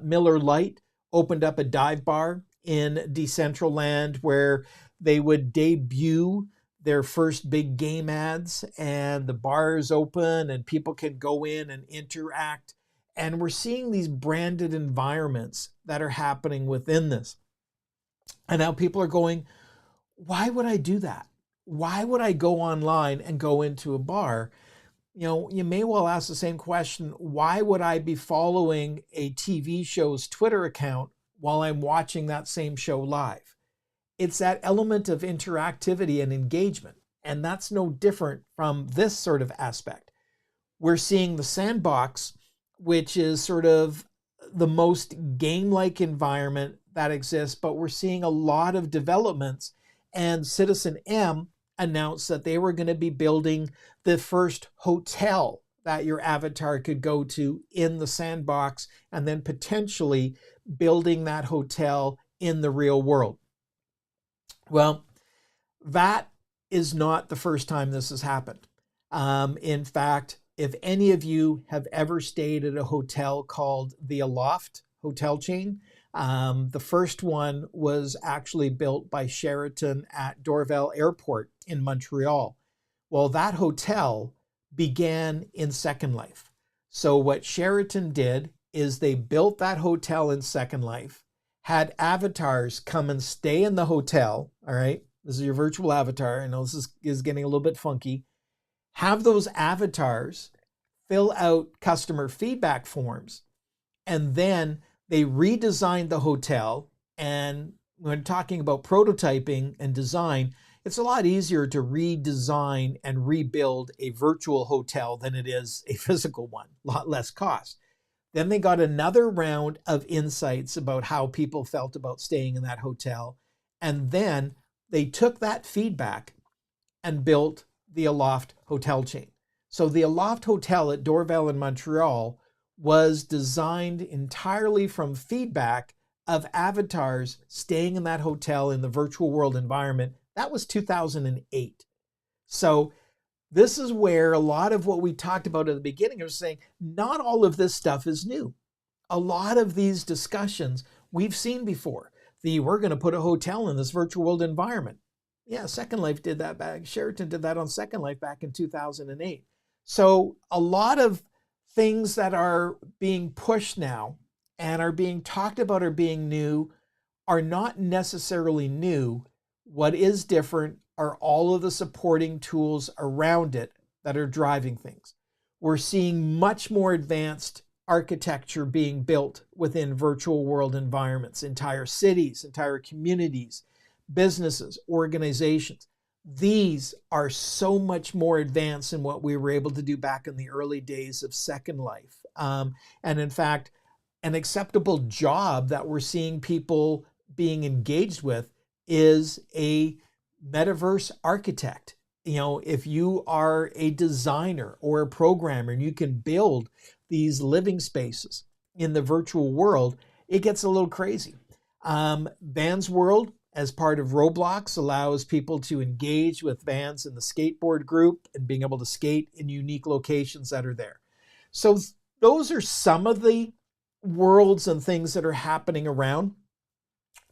[SPEAKER 1] Miller Lite opened up a dive bar in Decentraland where they would debut their first big game ads, and the bar is open and people can go in and interact. And we're seeing these branded environments that are happening within this. And now people are going, why would I do that? Why would I go online and go into a bar? You know, you may well ask the same question. Why would I be following a TV show's Twitter account while I'm watching that same show live? It's that element of interactivity and engagement. And that's no different from this sort of aspect. We're seeing the SANDBOX, which is sort of the most game-like environment that exists, but we're seeing a lot of developments. And Citizen M announced that they were going to be building the first hotel that your avatar could go to in the SANDBOX, and then potentially building that hotel in the real world. Well, that is not the first time this has happened. In fact, if any of you have ever stayed at a hotel called the Aloft hotel chain, the first one was actually built by Sheraton at Dorval Airport in Montreal. Well, that hotel began in Second Life. So what Sheraton did is they built that hotel in Second Life, had avatars come and stay in the hotel. All right, this is your virtual avatar. I know this is getting a little bit funky. Have those avatars fill out customer feedback forms, and then they redesigned the hotel. And when talking about prototyping and design, it's a lot easier to redesign and rebuild a virtual hotel than it is a physical one, a lot less cost. Then they got another round of insights about how people felt about staying in that hotel. And then they took that feedback and built the Aloft hotel chain. So the Aloft Hotel at Dorval in Montreal was designed entirely from feedback of avatars staying in that hotel in the virtual world environment. That was 2008. So this is where a lot of what we talked about at the beginning is saying, not all of this stuff is new. A lot of these discussions we've seen before. We're going to put a hotel in this virtual world environment. Yeah, Second Life did that back. Sheraton did that on Second Life back in 2008. So a lot of things that are being pushed now and are being talked about or being new are not necessarily new. What is different are all of the supporting tools around it that are driving things. We're seeing much more advanced architecture being built within virtual world environments, entire cities, entire communities, businesses, organizations. These are so much more advanced than what we were able to do back in the early days of Second Life. And in fact, an acceptable job that we're seeing people being engaged with is a metaverse architect. You know, if you are a designer or a programmer and you can build these living spaces in the virtual world, it gets a little crazy. Vans World, as part of Roblox, allows people to engage with Vans in the skateboard group and being able to skate in unique locations that are there. So those are some of the worlds and things that are happening around.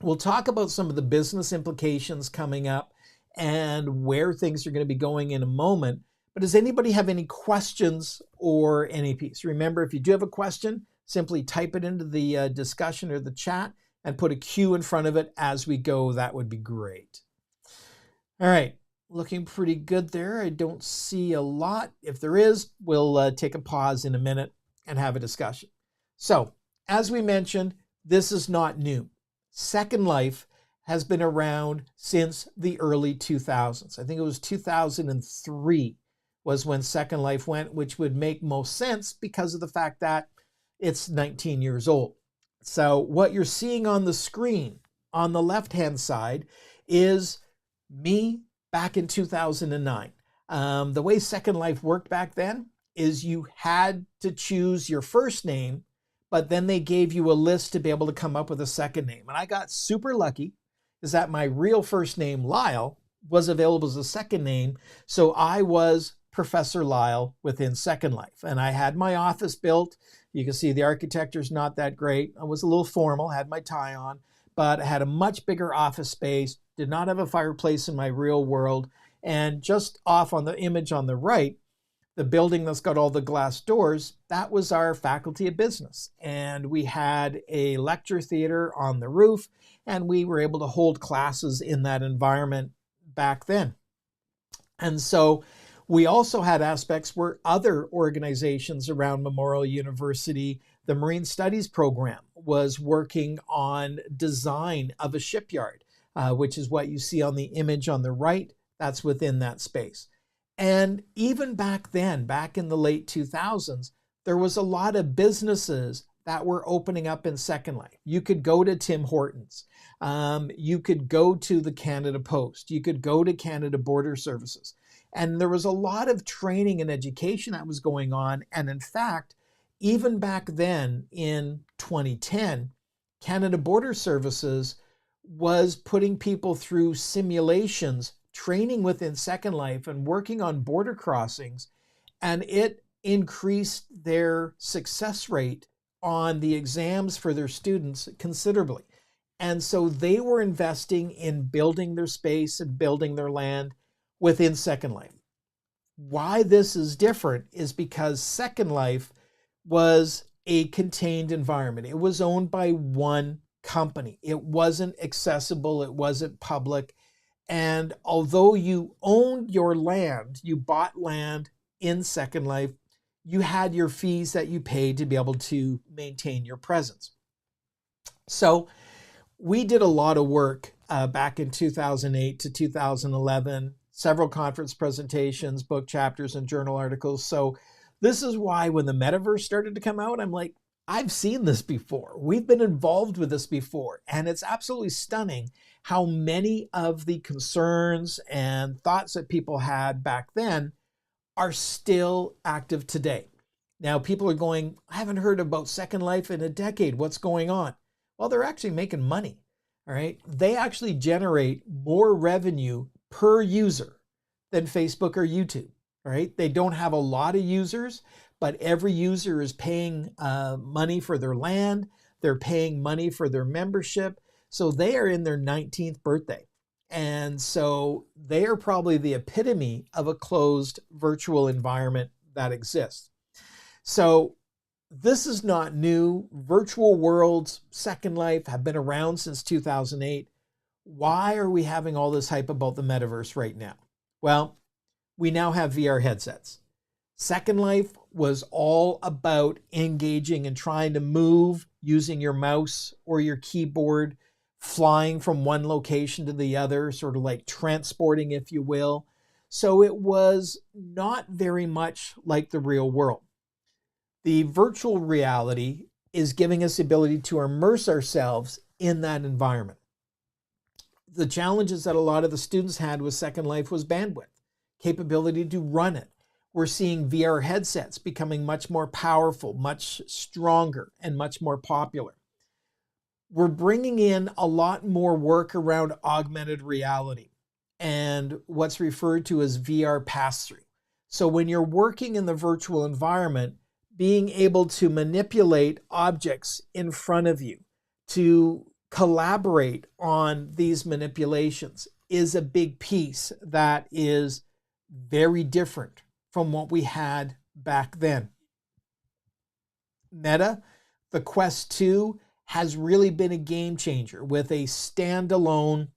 [SPEAKER 1] We'll talk about some of the business implications coming up and where things are going to be going in a moment. But does anybody have any questions or any piece? Remember, if you do have a question, simply type it into the discussion or the chat and put a Q in front of it as we go. That would be great. All right, looking pretty good there. I don't see a lot. If there is, we'll take a pause in a minute and have a discussion. So, as we mentioned, this is not new. Second Life has been around since the early 2000s. I think it was 2003 was when Second Life went, which would make most sense because of the fact that it's 19 years old. So what you're seeing on the screen on the left-hand side is me back in 2009. The way Second Life worked back then is you had to choose your first name, but then they gave you a list to be able to come up with a second name. And I got super lucky is that my real first name, Lyle, was available as a second name. So I was Professor Lyle within Second Life. And I had my office built. You can see the architecture's not that great. I was a little formal, had my tie on, but I had a much bigger office space, did not have a fireplace in my real world. And just off on the image on the right, the building that's got all the glass doors, that was our Faculty of Business. And we had a lecture theater on the roof, and we were able to hold classes in that environment back then. And so we also had aspects where other organizations around Memorial University, the Marine Studies program, was working on design of a shipyard, which is what you see on the image on the right. That's within that space. And even back then, back in the late 2000s, there was a lot of businesses that were opening up in Second Life. You could go to Tim Hortons. You could go to the Canada Post. You could go to Canada Border Services. And there was a lot of training and education that was going on. And in fact, even back then in 2010, Canada Border Services was putting people through simulations, training within Second Life and working on border crossings. And it increased their success rate on the exams for their students considerably. And so they were investing in building their space and building their land within Second Life. Why this is different is because Second Life was a contained environment. It was owned by one company. It wasn't accessible. It wasn't public. And although you owned your land, you bought land in Second Life, you had your fees that you paid to be able to maintain your presence. So we did a lot of work back in 2008 to 2011, several conference presentations, book chapters, and journal articles. So this is why when the Metaverse started to come out, I'm like, I've seen this before. We've been involved with this before. And it's absolutely stunning how many of the concerns and thoughts that people had back then are still active today. Now, people are going, I haven't heard about Second Life in a decade. What's going on? Well, they're actually making money, all right? They actually generate more revenue per user than Facebook or YouTube, all right? They don't have a lot of users, but every user is paying money for their land. They're paying money for their membership. So they are in their 19th birthday. And so they are probably the epitome of a closed virtual environment that exists. So this is not new. Virtual worlds, Second Life, have been around since 2008. Why are we having all this hype about the metaverse right now? Well, we now have VR headsets. Second Life was all about engaging and trying to move using your mouse or your keyboard, flying from one location to the other, sort of like transporting, if you will. So it was not very much like the real world. The virtual reality is giving us the ability to immerse ourselves in that environment. The challenges that a lot of the students had with Second Life was bandwidth, capability to run it. We're seeing VR headsets becoming much more powerful, much stronger, and much more popular. We're bringing in a lot more work around augmented reality and what's referred to as VR pass-through. So when you're working in the virtual environment, being able to manipulate objects in front of you, to collaborate on these manipulations is a big piece that is very different from what we had back then. Meta, the Quest 2, has really been a game changer with a standalone,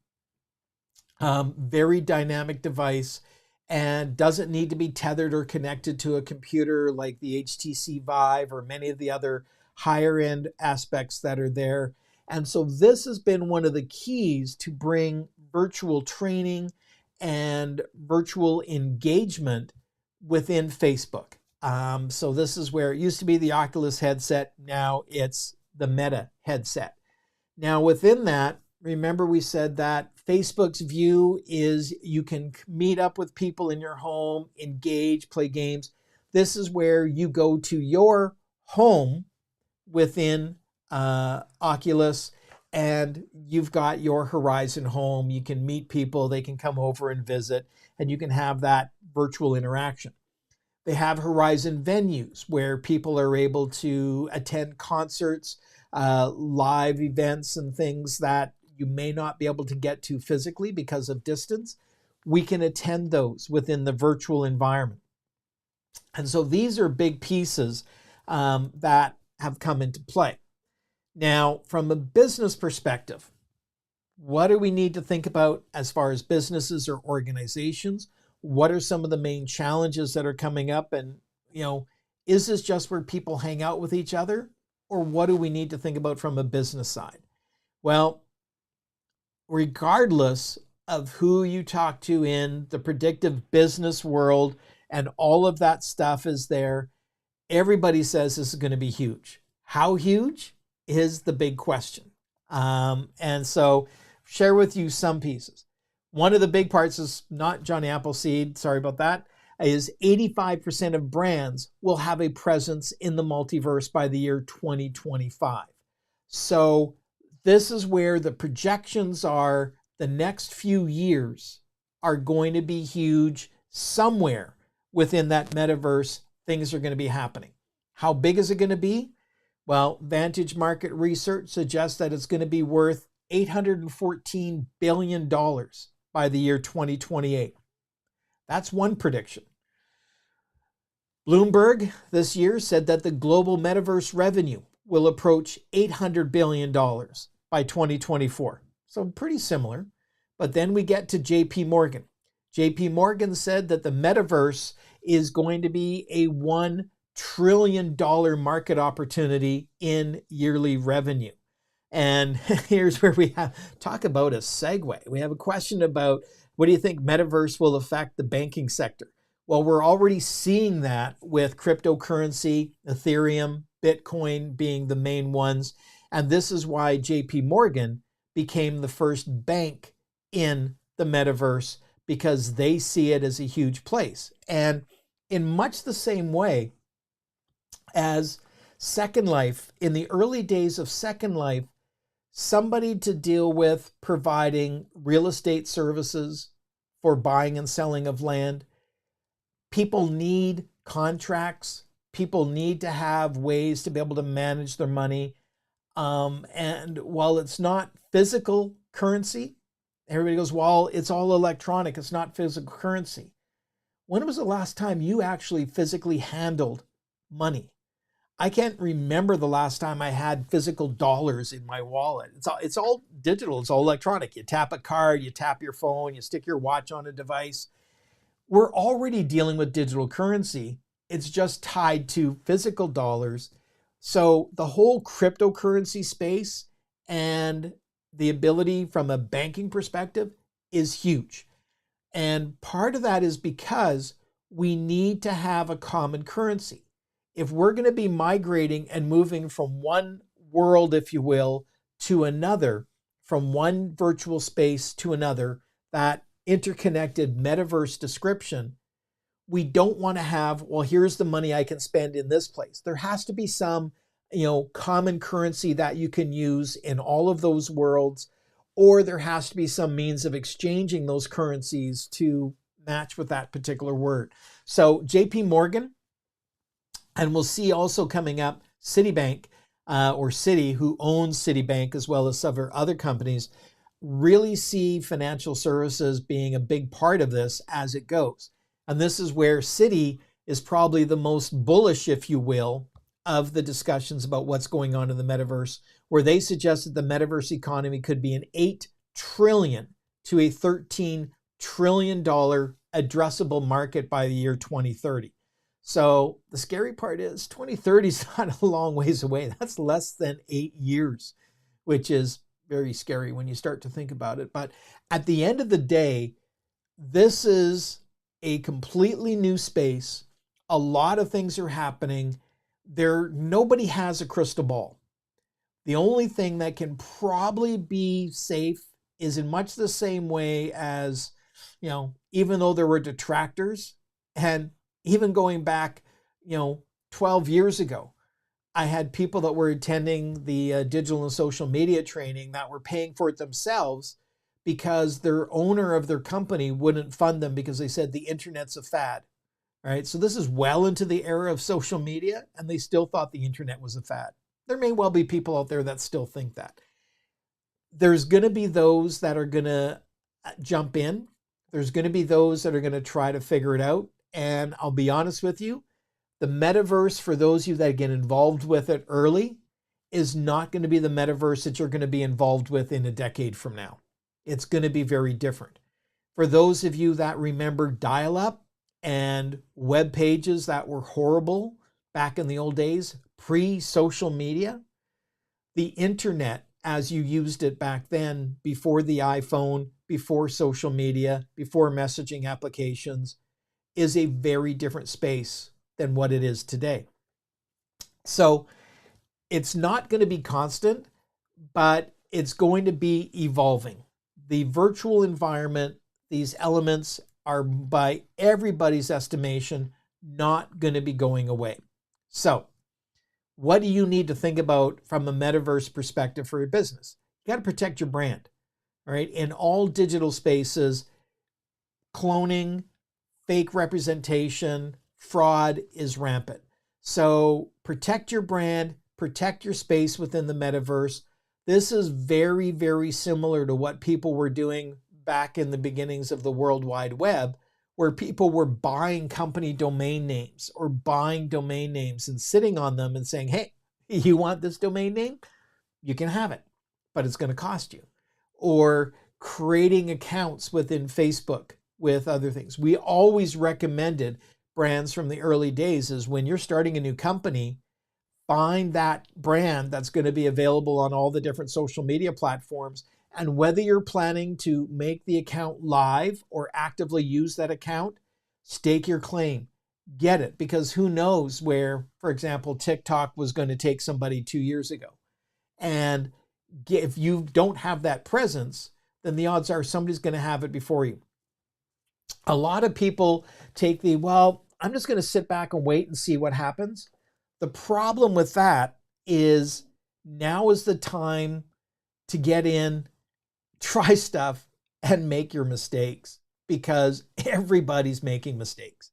[SPEAKER 1] very dynamic device, and doesn't need to be tethered or connected to a computer like the HTC Vive or many of the other higher end aspects that are there. And so this has been one of the keys to bring virtual training and virtual engagement within Facebook. So this is where it used to be the Oculus headset. Now it's the Meta headset. Now within that, remember we said that Facebook's view is you can meet up with people in your home, engage, play games. This is where you go to your home within Oculus, and you've got your Horizon home. You can meet people, they can come over and visit, and you can have that virtual interaction. They have Horizon venues where people are able to attend concerts, live events, and things that you may not be able to get to physically because of distance. We can attend those within the virtual environment. And so these are big pieces that have come into play. Now, from a business perspective, what do we need to think about as far as businesses or organizations? What are some of the main challenges that are coming up? And, is this just where people hang out with each other? Or what do we need to think about from a business side? Well, regardless of who you talk to in the predictive business world and all of that stuff is there, everybody says this is going to be huge. How huge is the big question. And so share with you some pieces. One of the big parts is not Johnny Appleseed, sorry about that, is 85% of brands will have a presence in the multiverse by the year 2025. So this is where the projections are. The next few years are going to be huge. Somewhere within that metaverse, things are going to be happening. How big is it going to be? Well, Vantage Market Research suggests that it's going to be worth $814 billion by the year 2028. That's one prediction. Bloomberg this year said that the global metaverse revenue will approach $800 billion by 2024. So pretty similar. But then we get to JP Morgan. JP Morgan said that the metaverse is going to be a $1 trillion market opportunity in yearly revenue. And here's where we have talk about a segue. We have a question about what do you think metaverse will affect the banking sector? Well, we're already seeing that with cryptocurrency, Ethereum, Bitcoin being the main ones. And this is why JP Morgan became the first bank in the metaverse, because they see it as a huge place. And in much the same way as Second Life, in the early days of Second Life, somebody to deal with providing real estate services for buying and selling of land. People need contracts. People need to have ways to be able to manage their money. And while it's not physical currency, everybody goes, well, it's all electronic. It's not physical currency. When was the last time you actually physically handled money? I can't remember the last time I had physical dollars in my wallet. It's all digital. It's all electronic. You tap a card, you tap your phone, you stick your watch on a device. We're already dealing with digital currency. It's just tied to physical dollars. So the whole cryptocurrency space and the ability from a banking perspective is huge. And part of that is because we need to have a common currency. If we're going to be migrating and moving from one world, if you will, to another, from one virtual space to another, that interconnected metaverse description, we don't want to have, well, here's the money I can spend in this place. There has to be some, common currency that you can use in all of those worlds, or there has to be some means of exchanging those currencies to match with that particular word. So JP Morgan, and we'll see also coming up, Citibank, or Citi, who owns Citibank as well as several other companies, really see financial services being a big part of this as it goes. And this is where Citi is probably the most bullish, if you will, of the discussions about what's going on in the metaverse, where they suggested the metaverse economy could be an $8 trillion to a $13 trillion addressable market by the year 2030. So the scary part is 2030 is not a long ways away. That's less than 8 years, which is very scary when you start to think about it. But at the end of the day, this is a completely new space. A lot of things are happening. Nobody has a crystal ball. The only thing that can probably be safe is in much the same way as, even though there were detractors, and even going back, 12 years ago, I had people that were attending the digital and social media training that were paying for it themselves because their owner of their company wouldn't fund them because they said the internet's a fad, right? So this is well into the era of social media, and they still thought the internet was a fad. There may well be people out there that still think that. There's going to be those that are going to jump in. There's going to be those that are going to try to figure it out. And I'll be honest with you, the metaverse, for those of you that get involved with it early, is not going to be the metaverse that you're going to be involved with in a decade from now. It's going to be very different. For those of you that remember dial-up and web pages that were horrible back in the old days, pre-social media, the internet as you used it back then, before the iPhone, before social media, before messaging applications, is a very different space than what it is today. So it's not going to be constant, but it's going to be evolving. The virtual environment, these elements are, by everybody's estimation, not going to be going away. So what do you need to think about from a metaverse perspective for your business? You got to protect your brand, all right? In all digital spaces, cloning, fake representation, fraud is rampant. So protect your brand, protect your space within the metaverse. This is very, very similar to what people were doing back in the beginnings of the World Wide Web, where people were buying company domain names or buying domain names and sitting on them and saying, hey, you want this domain name? You can have it, but it's going to cost you. Or creating accounts within Facebook with other things. We always recommended, brands from the early days, is when you're starting a new company, find that brand that's going to be available on all the different social media platforms. And whether you're planning to make the account live or actively use that account, stake your claim, get it, because who knows where, for example, TikTok was going to take somebody 2 years ago. And if you don't have that presence, then the odds are somebody's going to have it before you. A lot of people take I'm just going to sit back and wait and see what happens. The problem with that is now is the time to get in, try stuff, and make your mistakes, because everybody's making mistakes.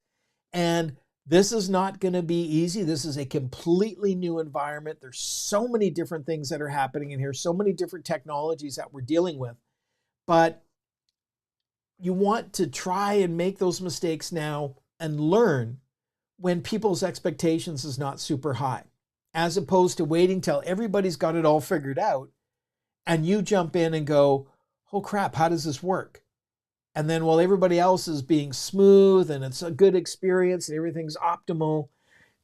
[SPEAKER 1] And this is not going to be easy. This is a completely new environment. There's so many different things that are happening in here, so many different technologies that we're dealing with. But you want to try and make those mistakes now and learn when people's expectations is not super high, as opposed to waiting till everybody's got it all figured out and you jump in and go, oh crap, how does this work? And then while everybody else is being smooth and it's a good experience and everything's optimal,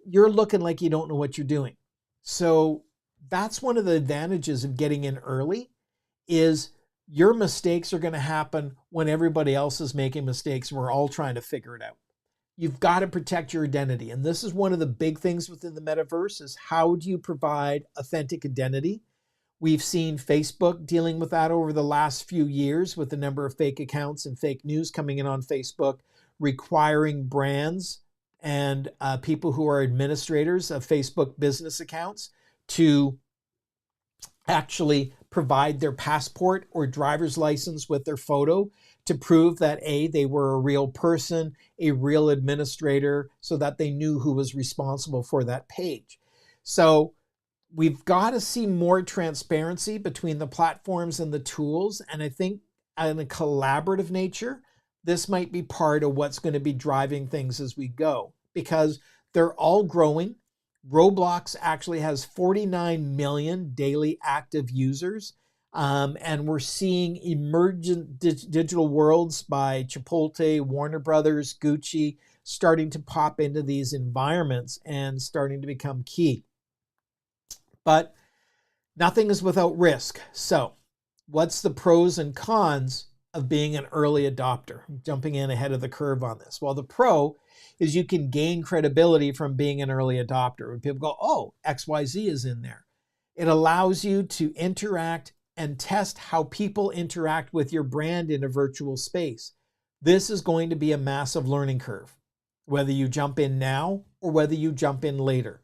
[SPEAKER 1] you're looking like you don't know what you're doing. So that's one of the advantages of getting in early, is your mistakes are going to happen when everybody else is making mistakes and we're all trying to figure it out. You've got to protect your identity. And this is one of the big things within the metaverse, is how do you provide authentic identity? We've seen Facebook dealing with that over the last few years with the number of fake accounts and fake news coming in on Facebook, requiring brands and people who are administrators of Facebook business accounts to actually provide their passport or driver's license with their photo to prove that they were a real person, a real administrator, so that they knew who was responsible for that page. So we've got to see more transparency between the platforms and the tools. And I think in a collaborative nature, this might be part of what's going to be driving things as we go, because they're all growing. Roblox actually has 49 million daily active users. And we're seeing emergent digital worlds by Chipotle, Warner Brothers, Gucci, starting to pop into these environments and starting to become key. But nothing is without risk. So what's the pros and cons of being an early adopter, jumping in ahead of the curve on this? Well, the pro is you can gain credibility from being an early adopter. When people go, oh, XYZ is in there. It allows you to interact and test how people interact with your brand in a virtual space. This is going to be a massive learning curve, whether you jump in now or whether you jump in later.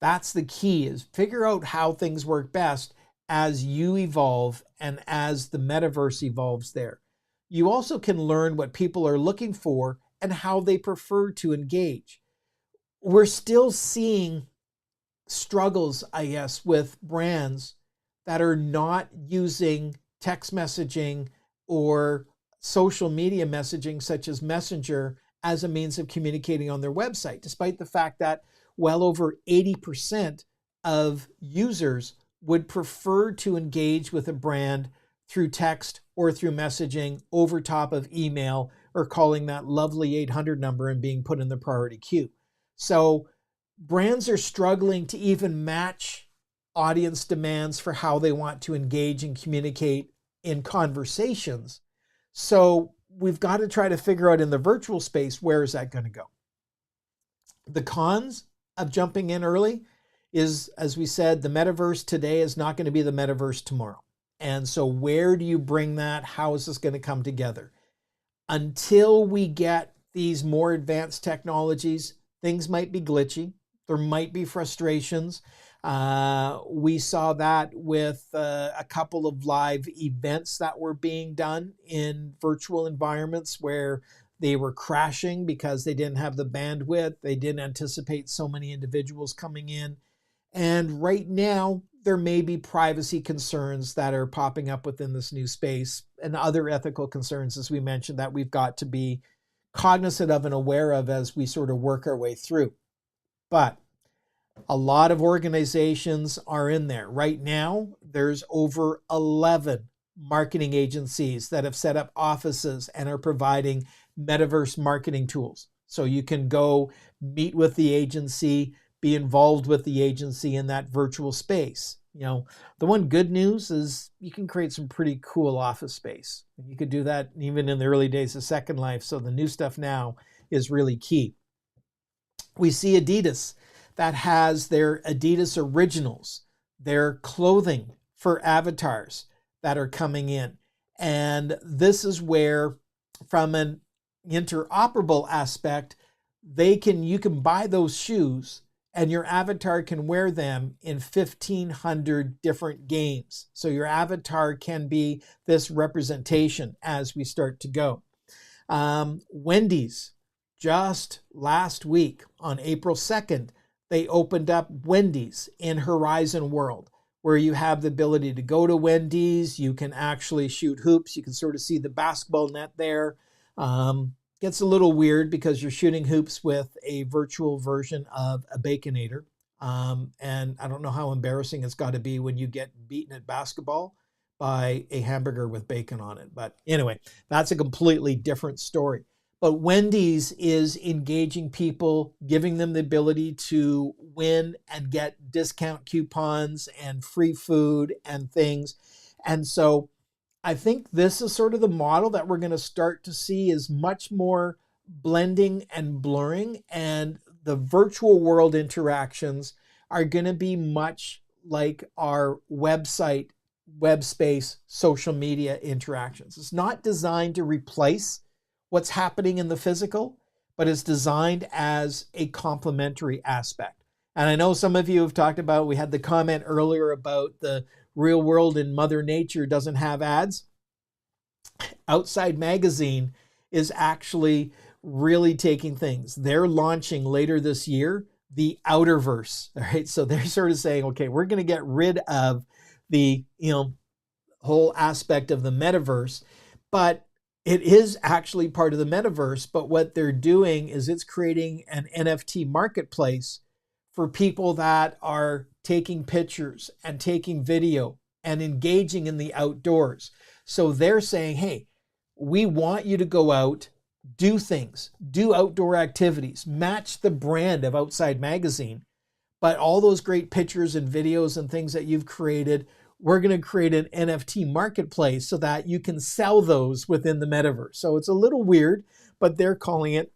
[SPEAKER 1] That's the key, is figure out how things work best as you evolve and as the metaverse evolves there. You also can learn what people are looking for and how they prefer to engage. We're still seeing struggles, I guess, with brands that are not using text messaging or social media messaging such as Messenger as a means of communicating on their website, despite the fact that well over 80% of users would prefer to engage with a brand through text or through messaging over top of email or calling that lovely 800 number and being put in the priority queue. So brands are struggling to even match audience demands for how they want to engage and communicate in conversations. So we've got to try to figure out in the virtual space, where is that going to go? The cons of jumping in early is, as we said, the metaverse today is not going to be the metaverse tomorrow. And so where do you bring that? How is this going to come together? Until we get these more advanced technologies, things might be glitchy. There might be frustrations. We saw that with a couple of live events that were being done in virtual environments where they were crashing because they didn't have the bandwidth. They didn't anticipate so many individuals coming in. And right now, there may be privacy concerns that are popping up within this new space and other ethical concerns, as we mentioned, that we've got to be cognizant of and aware of as we sort of work our way through. But a lot of organizations are in there. Right now, there's over 11 marketing agencies that have set up offices and are providing metaverse marketing tools. So you can go meet with the agency, be involved with the agency in that virtual space. You know, the one good news is you can create some pretty cool office space. You could do that even in the early days of Second Life. So the new stuff now is really key. We see Adidas that has their Adidas Originals, their clothing for avatars that are coming in. And this is where, from an interoperable aspect, you can buy those shoes and your avatar can wear them in 1,500 different games. So your avatar can be this representation as we start to go. Wendy's, just last week on April 2nd, they opened up Wendy's in Horizon World, where you have the ability to go to Wendy's. You can actually shoot hoops. You can sort of see the basketball net there. Gets a little weird because you're shooting hoops with a virtual version of a Baconator. And I don't know how embarrassing it's got to be when you get beaten at basketball by a hamburger with bacon on it. But anyway, that's a completely different story. But Wendy's is engaging people, giving them the ability to win and get discount coupons and free food and things. And so I think this is sort of the model that we're going to start to see, is much more blending and blurring. And the virtual world interactions are going to be much like our website, web space, social media interactions. It's not designed to replace what's happening in the physical, but it's designed as a complementary aspect. And I know some of you have talked about, we had the comment earlier about the real world and Mother Nature doesn't have ads. Outside Magazine is actually really taking things. They're launching later this year the outerverse. All right. So they're sort of saying, okay, we're going to get rid of the, whole aspect of the metaverse, but it is actually part of the metaverse. But what they're doing is it's creating an NFT marketplace for people that are taking pictures and taking video and engaging in the outdoors. So they're saying, hey, we want you to go out, do things, do outdoor activities, match the brand of Outside Magazine, but all those great pictures and videos and things that you've created, we're going to create an NFT marketplace so that you can sell those within the metaverse. So it's a little weird, but they're calling it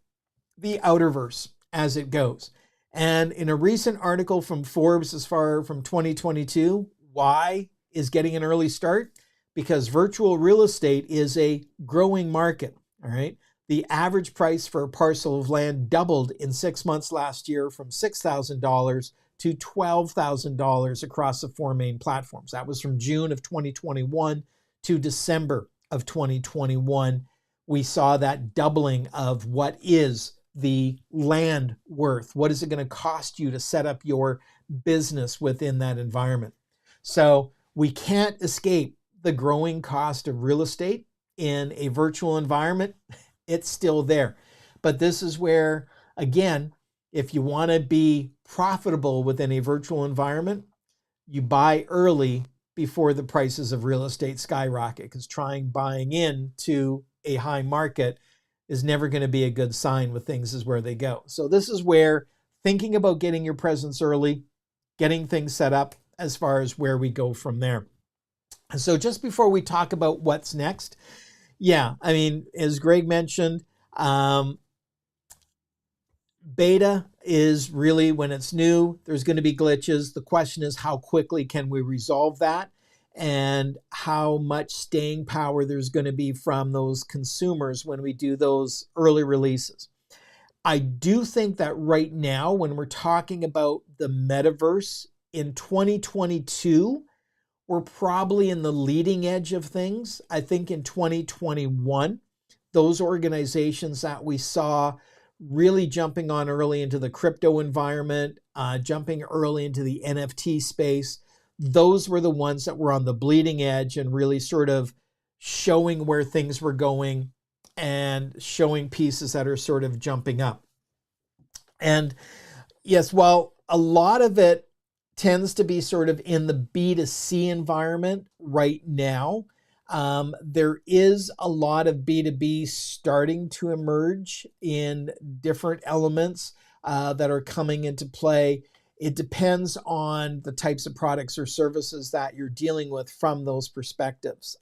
[SPEAKER 1] the outerverse as it goes. And in a recent article from Forbes from 2022, why is getting an early start? Because virtual real estate is a growing market, all right? The average price for a parcel of land doubled in 6 months last year from $6,000 to $12,000 across the four main platforms. That was from June of 2021 to December of 2021. We saw that doubling of what is the land worth. What is it going to cost you to set up your business within that environment? So we can't escape the growing cost of real estate in a virtual environment. It's still there. But this is where, again, if you want to be profitable within a virtual environment, you buy early before the prices of real estate skyrocket, because buying into a high market is never going to be a good sign with things is where they go. So this is where thinking about getting your presence early, getting things set up as far as where we go from there. And so just before we talk about what's next, as Greg mentioned, beta is really when it's new, there's going to be glitches. The question is, how quickly can we resolve that? And how much staying power there's going to be from those consumers when we do those early releases. I do think that right now, when we're talking about the metaverse in 2022, we're probably in the leading edge of things. I think in 2021, those organizations that we saw really jumping on early into the crypto environment, jumping early into the NFT space, those were the ones that were on the bleeding edge and really sort of showing where things were going and showing pieces that are sort of jumping up. And yes, while a lot of it tends to be sort of in the B2C environment right now, there is a lot of B2B starting to emerge in different elements that are coming into play. It depends on the types of products or services that you're dealing with from those perspectives.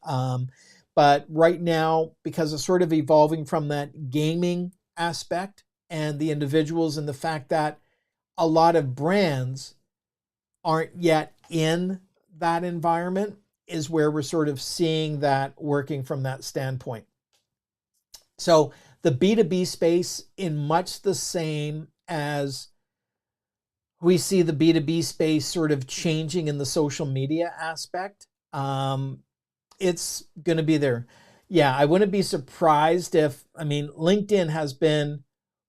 [SPEAKER 1] But right now, because it's sort of evolving from that gaming aspect and the individuals and the fact that a lot of brands aren't yet in that environment, is where we're sort of seeing that working from that standpoint. So the B2B space, in much the same as we see the B2B space sort of changing in the social media aspect, it's going to be there. Yeah, I wouldn't be surprised if, LinkedIn has been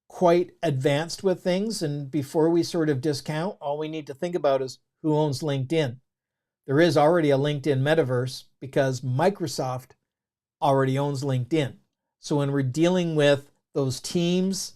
[SPEAKER 1] quite advanced with things. And before we sort of discount, all we need to think about is who owns LinkedIn. There is already a LinkedIn metaverse because Microsoft already owns LinkedIn. So when we're dealing with those teams,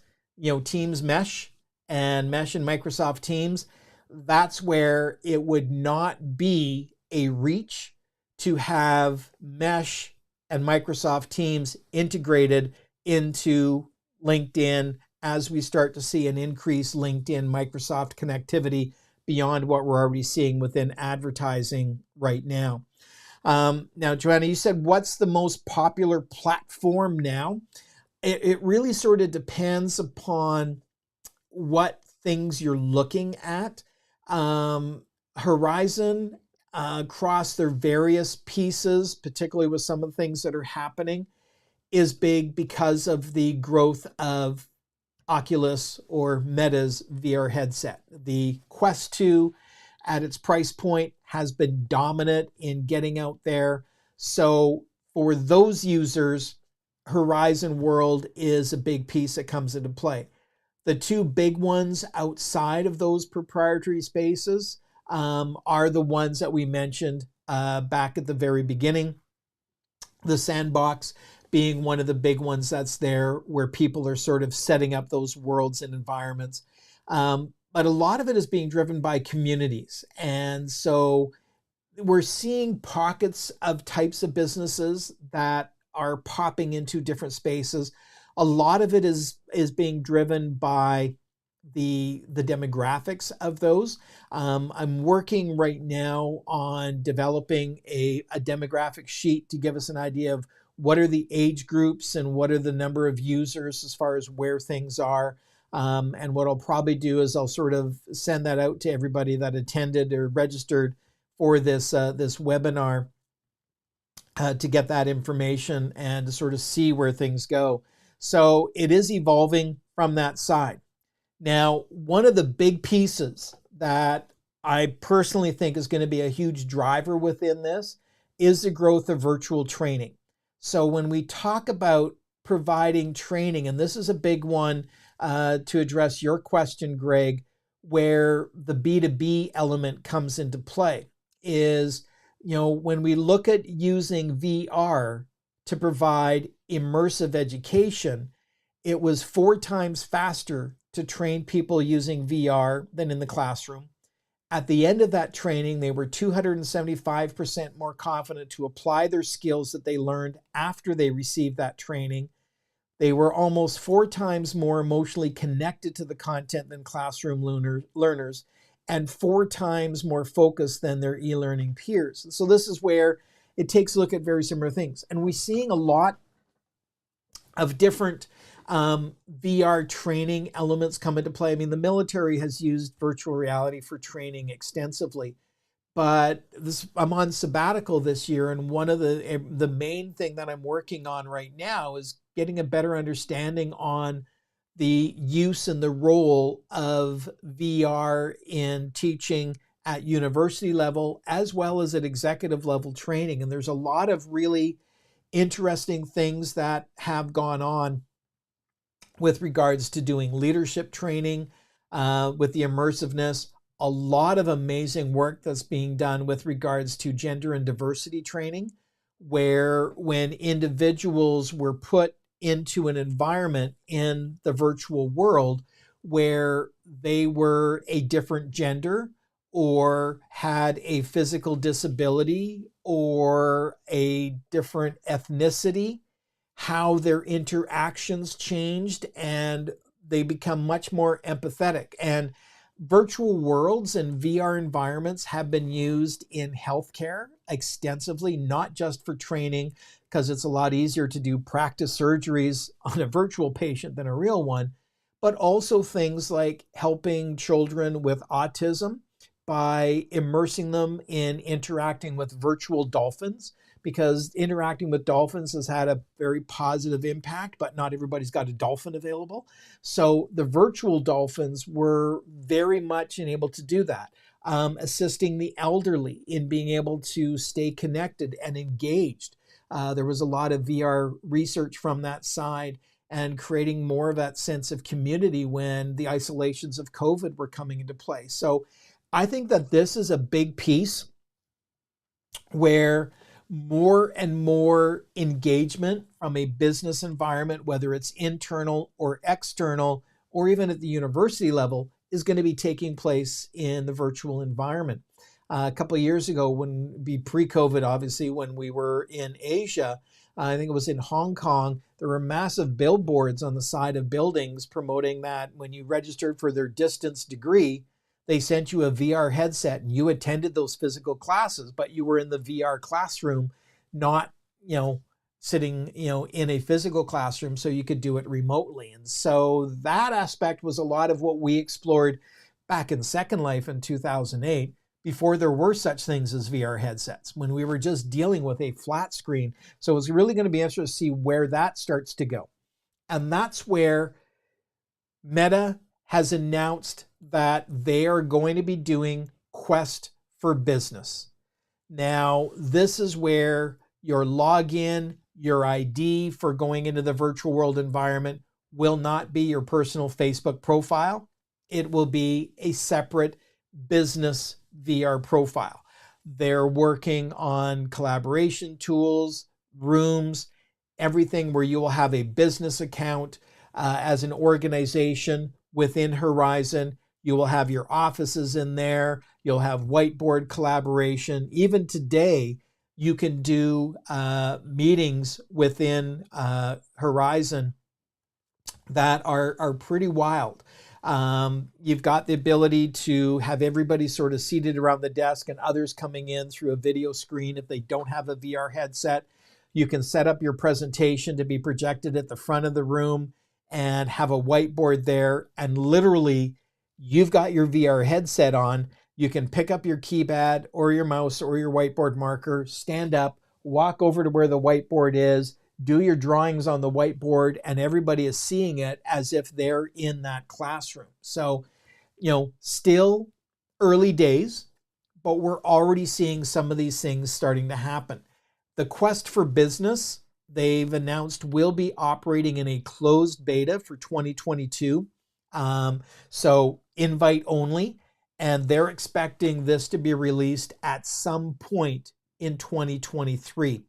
[SPEAKER 1] Teams Mesh and Microsoft Teams, that's where it would not be a reach to have Mesh and Microsoft Teams integrated into LinkedIn as we start to see an increased LinkedIn Microsoft connectivity beyond what we're already seeing within advertising right now. Now, Joanna, you said, what's the most popular platform now? It really sort of depends upon what things you're looking at. Horizon, across their various pieces, particularly with some of the things that are happening, is big because of the growth of Oculus or Meta's VR headset. The Quest 2 at its price point has been dominant in getting out there. So for those users, Horizon World is a big piece that comes into play. The two big ones outside of those proprietary spaces are the ones that we mentioned back at the very beginning. The SANDBOX being one of the big ones that's there, where people are sort of setting up those worlds and environments. But a lot of it is being driven by communities. And so we're seeing pockets of types of businesses that are popping into different spaces. A lot of it is being driven by the demographics of those. I'm working right now on developing a demographic sheet to give us an idea of what are the age groups and what are the number of users as far as where things are. And what I'll probably do is I'll sort of send that out to everybody that attended or registered for this webinar to get that information and to sort of see where things go. So it is evolving from that side. Now, one of the big pieces that I personally think is going to be a huge driver within this is the growth of virtual training. So when we talk about providing training, and this is a big one to address your question, Greg, where the B2B element comes into play is, when we look at using VR to provide immersive education, it was 4 times faster to train people using VR than in the classroom. At the end of that training, they were 275% more confident to apply their skills that they learned after they received that training. They were almost 4 times more emotionally connected to the content than classroom learners, and 4 times more focused than their e-learning peers. So this is where it takes a look at very similar things. And we're seeing a lot of different VR training elements come into play. I mean, the military has used virtual reality for training extensively, but I'm on sabbatical this year, and one of the main thing that I'm working on right now is getting a better understanding on the use and the role of VR in teaching at university level as well as at executive level training. And there's a lot of really interesting things that have gone on with regards to doing leadership training, with the immersiveness, a lot of amazing work that's being done with regards to gender and diversity training, where when individuals were put into an environment in the virtual world where they were a different gender or had a physical disability or a different ethnicity, how their interactions changed and they become much more empathetic. And virtual worlds and VR environments have been used in healthcare extensively, not just for training, because it's a lot easier to do practice surgeries on a virtual patient than a real one, but also things like helping children with autism by immersing them in interacting with virtual dolphins, because interacting with dolphins has had a very positive impact, but not everybody's got a dolphin available. So the virtual dolphins were very much able to do that, assisting the elderly in being able to stay connected and engaged. There was a lot of VR research from that side and creating more of that sense of community when the isolations of COVID were coming into play. So I think that this is a big piece where more and more engagement from a business environment, whether it's internal or external, or even at the university level, is going to be taking place in the virtual environment. A couple of years ago, pre-COVID, obviously, when we were in Asia, I think it was in Hong Kong, there were massive billboards on the side of buildings promoting that when you registered for their distance degree, they sent you a VR headset and you attended those physical classes, but you were in the VR classroom, not, sitting, in a physical classroom, so you could do it remotely. And so that aspect was a lot of what we explored back in Second Life in 2008, before there were such things as VR headsets, when we were just dealing with a flat screen. So it's really going to be interesting to see where that starts to go. And that's where Meta has announced that they are going to be doing Quest for Business. Now, this is where your login, your ID for going into the virtual world environment will not be your personal Facebook profile. It will be a separate business VR profile. They're working on collaboration tools, rooms, everything where you will have a business account as an organization within Horizon. You will have your offices in there. You'll have whiteboard collaboration. Even today, you can do meetings within Horizon that are pretty wild. You've got the ability to have everybody sort of seated around the desk and others coming in through a video screen if they don't have a VR headset. You can set up your presentation to be projected at the front of the room and have a whiteboard there. And literally, you've got your VR headset on. You can pick up your keypad or your mouse or your whiteboard marker, stand up, walk over to where the whiteboard is, do your drawings on the whiteboard, and everybody is seeing it as if they're in that classroom. So, still early days, but we're already seeing some of these things starting to happen. The Quest for Business, they've announced, will be operating in a closed beta for 2022. So invite only, and they're expecting this to be released at some point in 2023.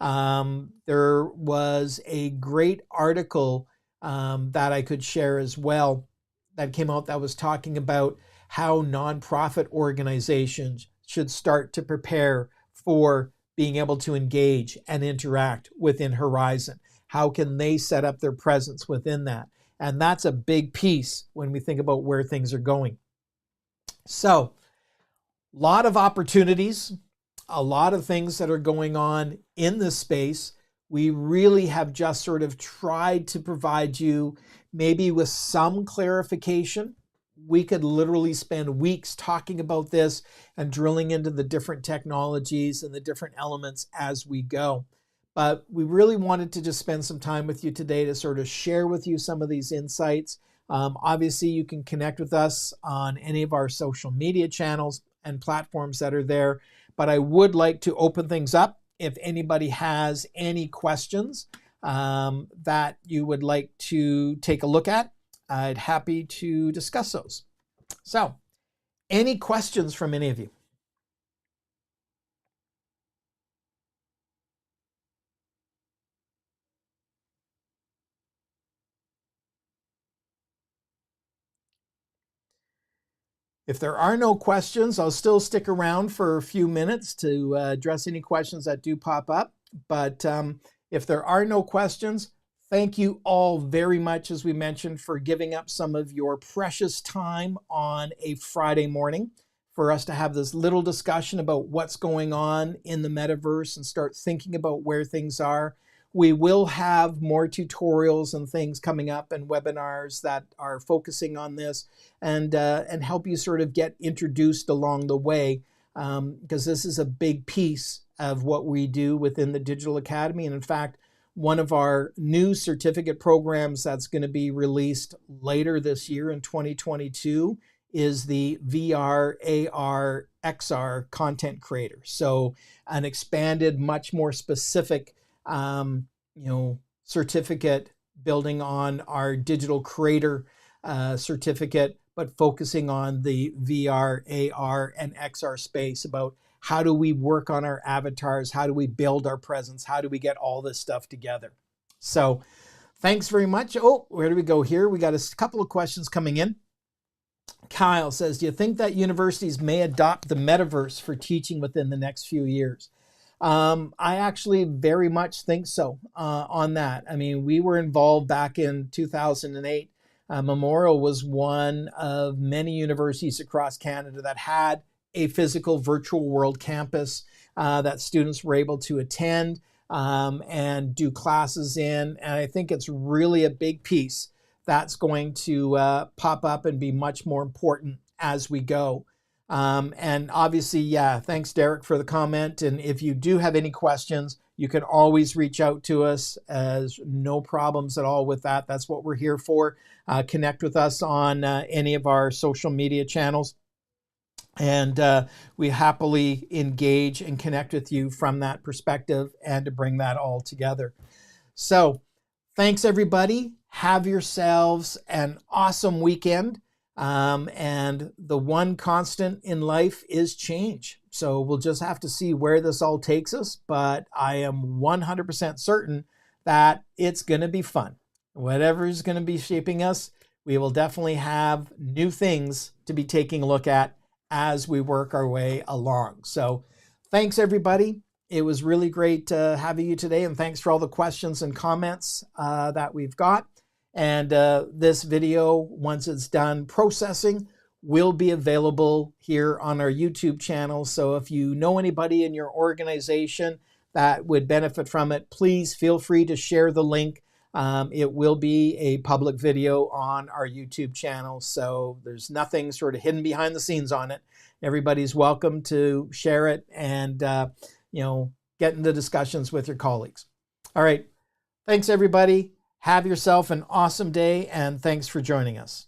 [SPEAKER 1] There was a great article that I could share as well that came out that was talking about how nonprofit organizations should start to prepare for being able to engage and interact within Horizon. How can they set up their presence within that? And that's a big piece when we think about where things are going. So, a lot of opportunities, a lot of things that are going on in this space. We really have just sort of tried to provide you maybe with some clarification. We could literally spend weeks talking about this and drilling into the different technologies and the different elements as we go. But we really wanted to just spend some time with you today to sort of share with you some of these insights. Obviously, you can connect with us on any of our social media channels and platforms that are there. But I would like to open things up. If anybody has any questions that you would like to take a look at, I'd happy to discuss those. So, any questions from any of you? If there are no questions, I'll still stick around for a few minutes to address any questions that do pop up. But if there are no questions, thank you all very much, as we mentioned, for giving up some of your precious time on a Friday morning for us to have this little discussion about what's going on in the metaverse and start thinking about where things are. We will have more tutorials and things coming up and webinars that are focusing on this and help you sort of get introduced along the way, because this is a big piece of what we do within the Digital Academy. And in fact, one of our new certificate programs that's going to be released later this year in 2022 is the VR, AR, XR content creator. So an expanded, much more specific certificate building on our digital creator certificate, but focusing on the VR, AR, and XR space about how do we work on our avatars, how do we build our presence, how do we get all this stuff together. So thanks very much. Oh, where do we go here? We got a couple of questions coming in. Kyle says, do you think that universities may adopt the metaverse for teaching within the next few years? I actually very much think so on that. I mean, we were involved back in 2008. Memorial was one of many universities across Canada that had a physical virtual world campus that students were able to attend and do classes in. And I think it's really a big piece that's going to pop up and be much more important as we go. And obviously, yeah, thanks, Derek, for the comment. And if you do have any questions, you can always reach out to us. As no problems at all with that. That's what we're here for. Connect with us on any of our social media channels. And we happily engage and connect with you from that perspective and to bring that all together. So thanks, everybody. Have yourselves an awesome weekend. And the one constant in life is change. So we'll just have to see where this all takes us. But I am 100% certain that it's going to be fun. Whatever is going to be shaping us, we will definitely have new things to be taking a look at as we work our way along. So thanks, everybody. It was really great having you today. And thanks for all the questions and comments that we've got. And this video, once it's done processing, will be available here on our YouTube channel. So if you know anybody in your organization that would benefit from it, please feel free to share the link. It will be a public video on our YouTube channel. So there's nothing sort of hidden behind the scenes on it. Everybody's welcome to share it and, get into discussions with your colleagues. All right. Thanks, everybody. Have yourself an awesome day, and thanks for joining us.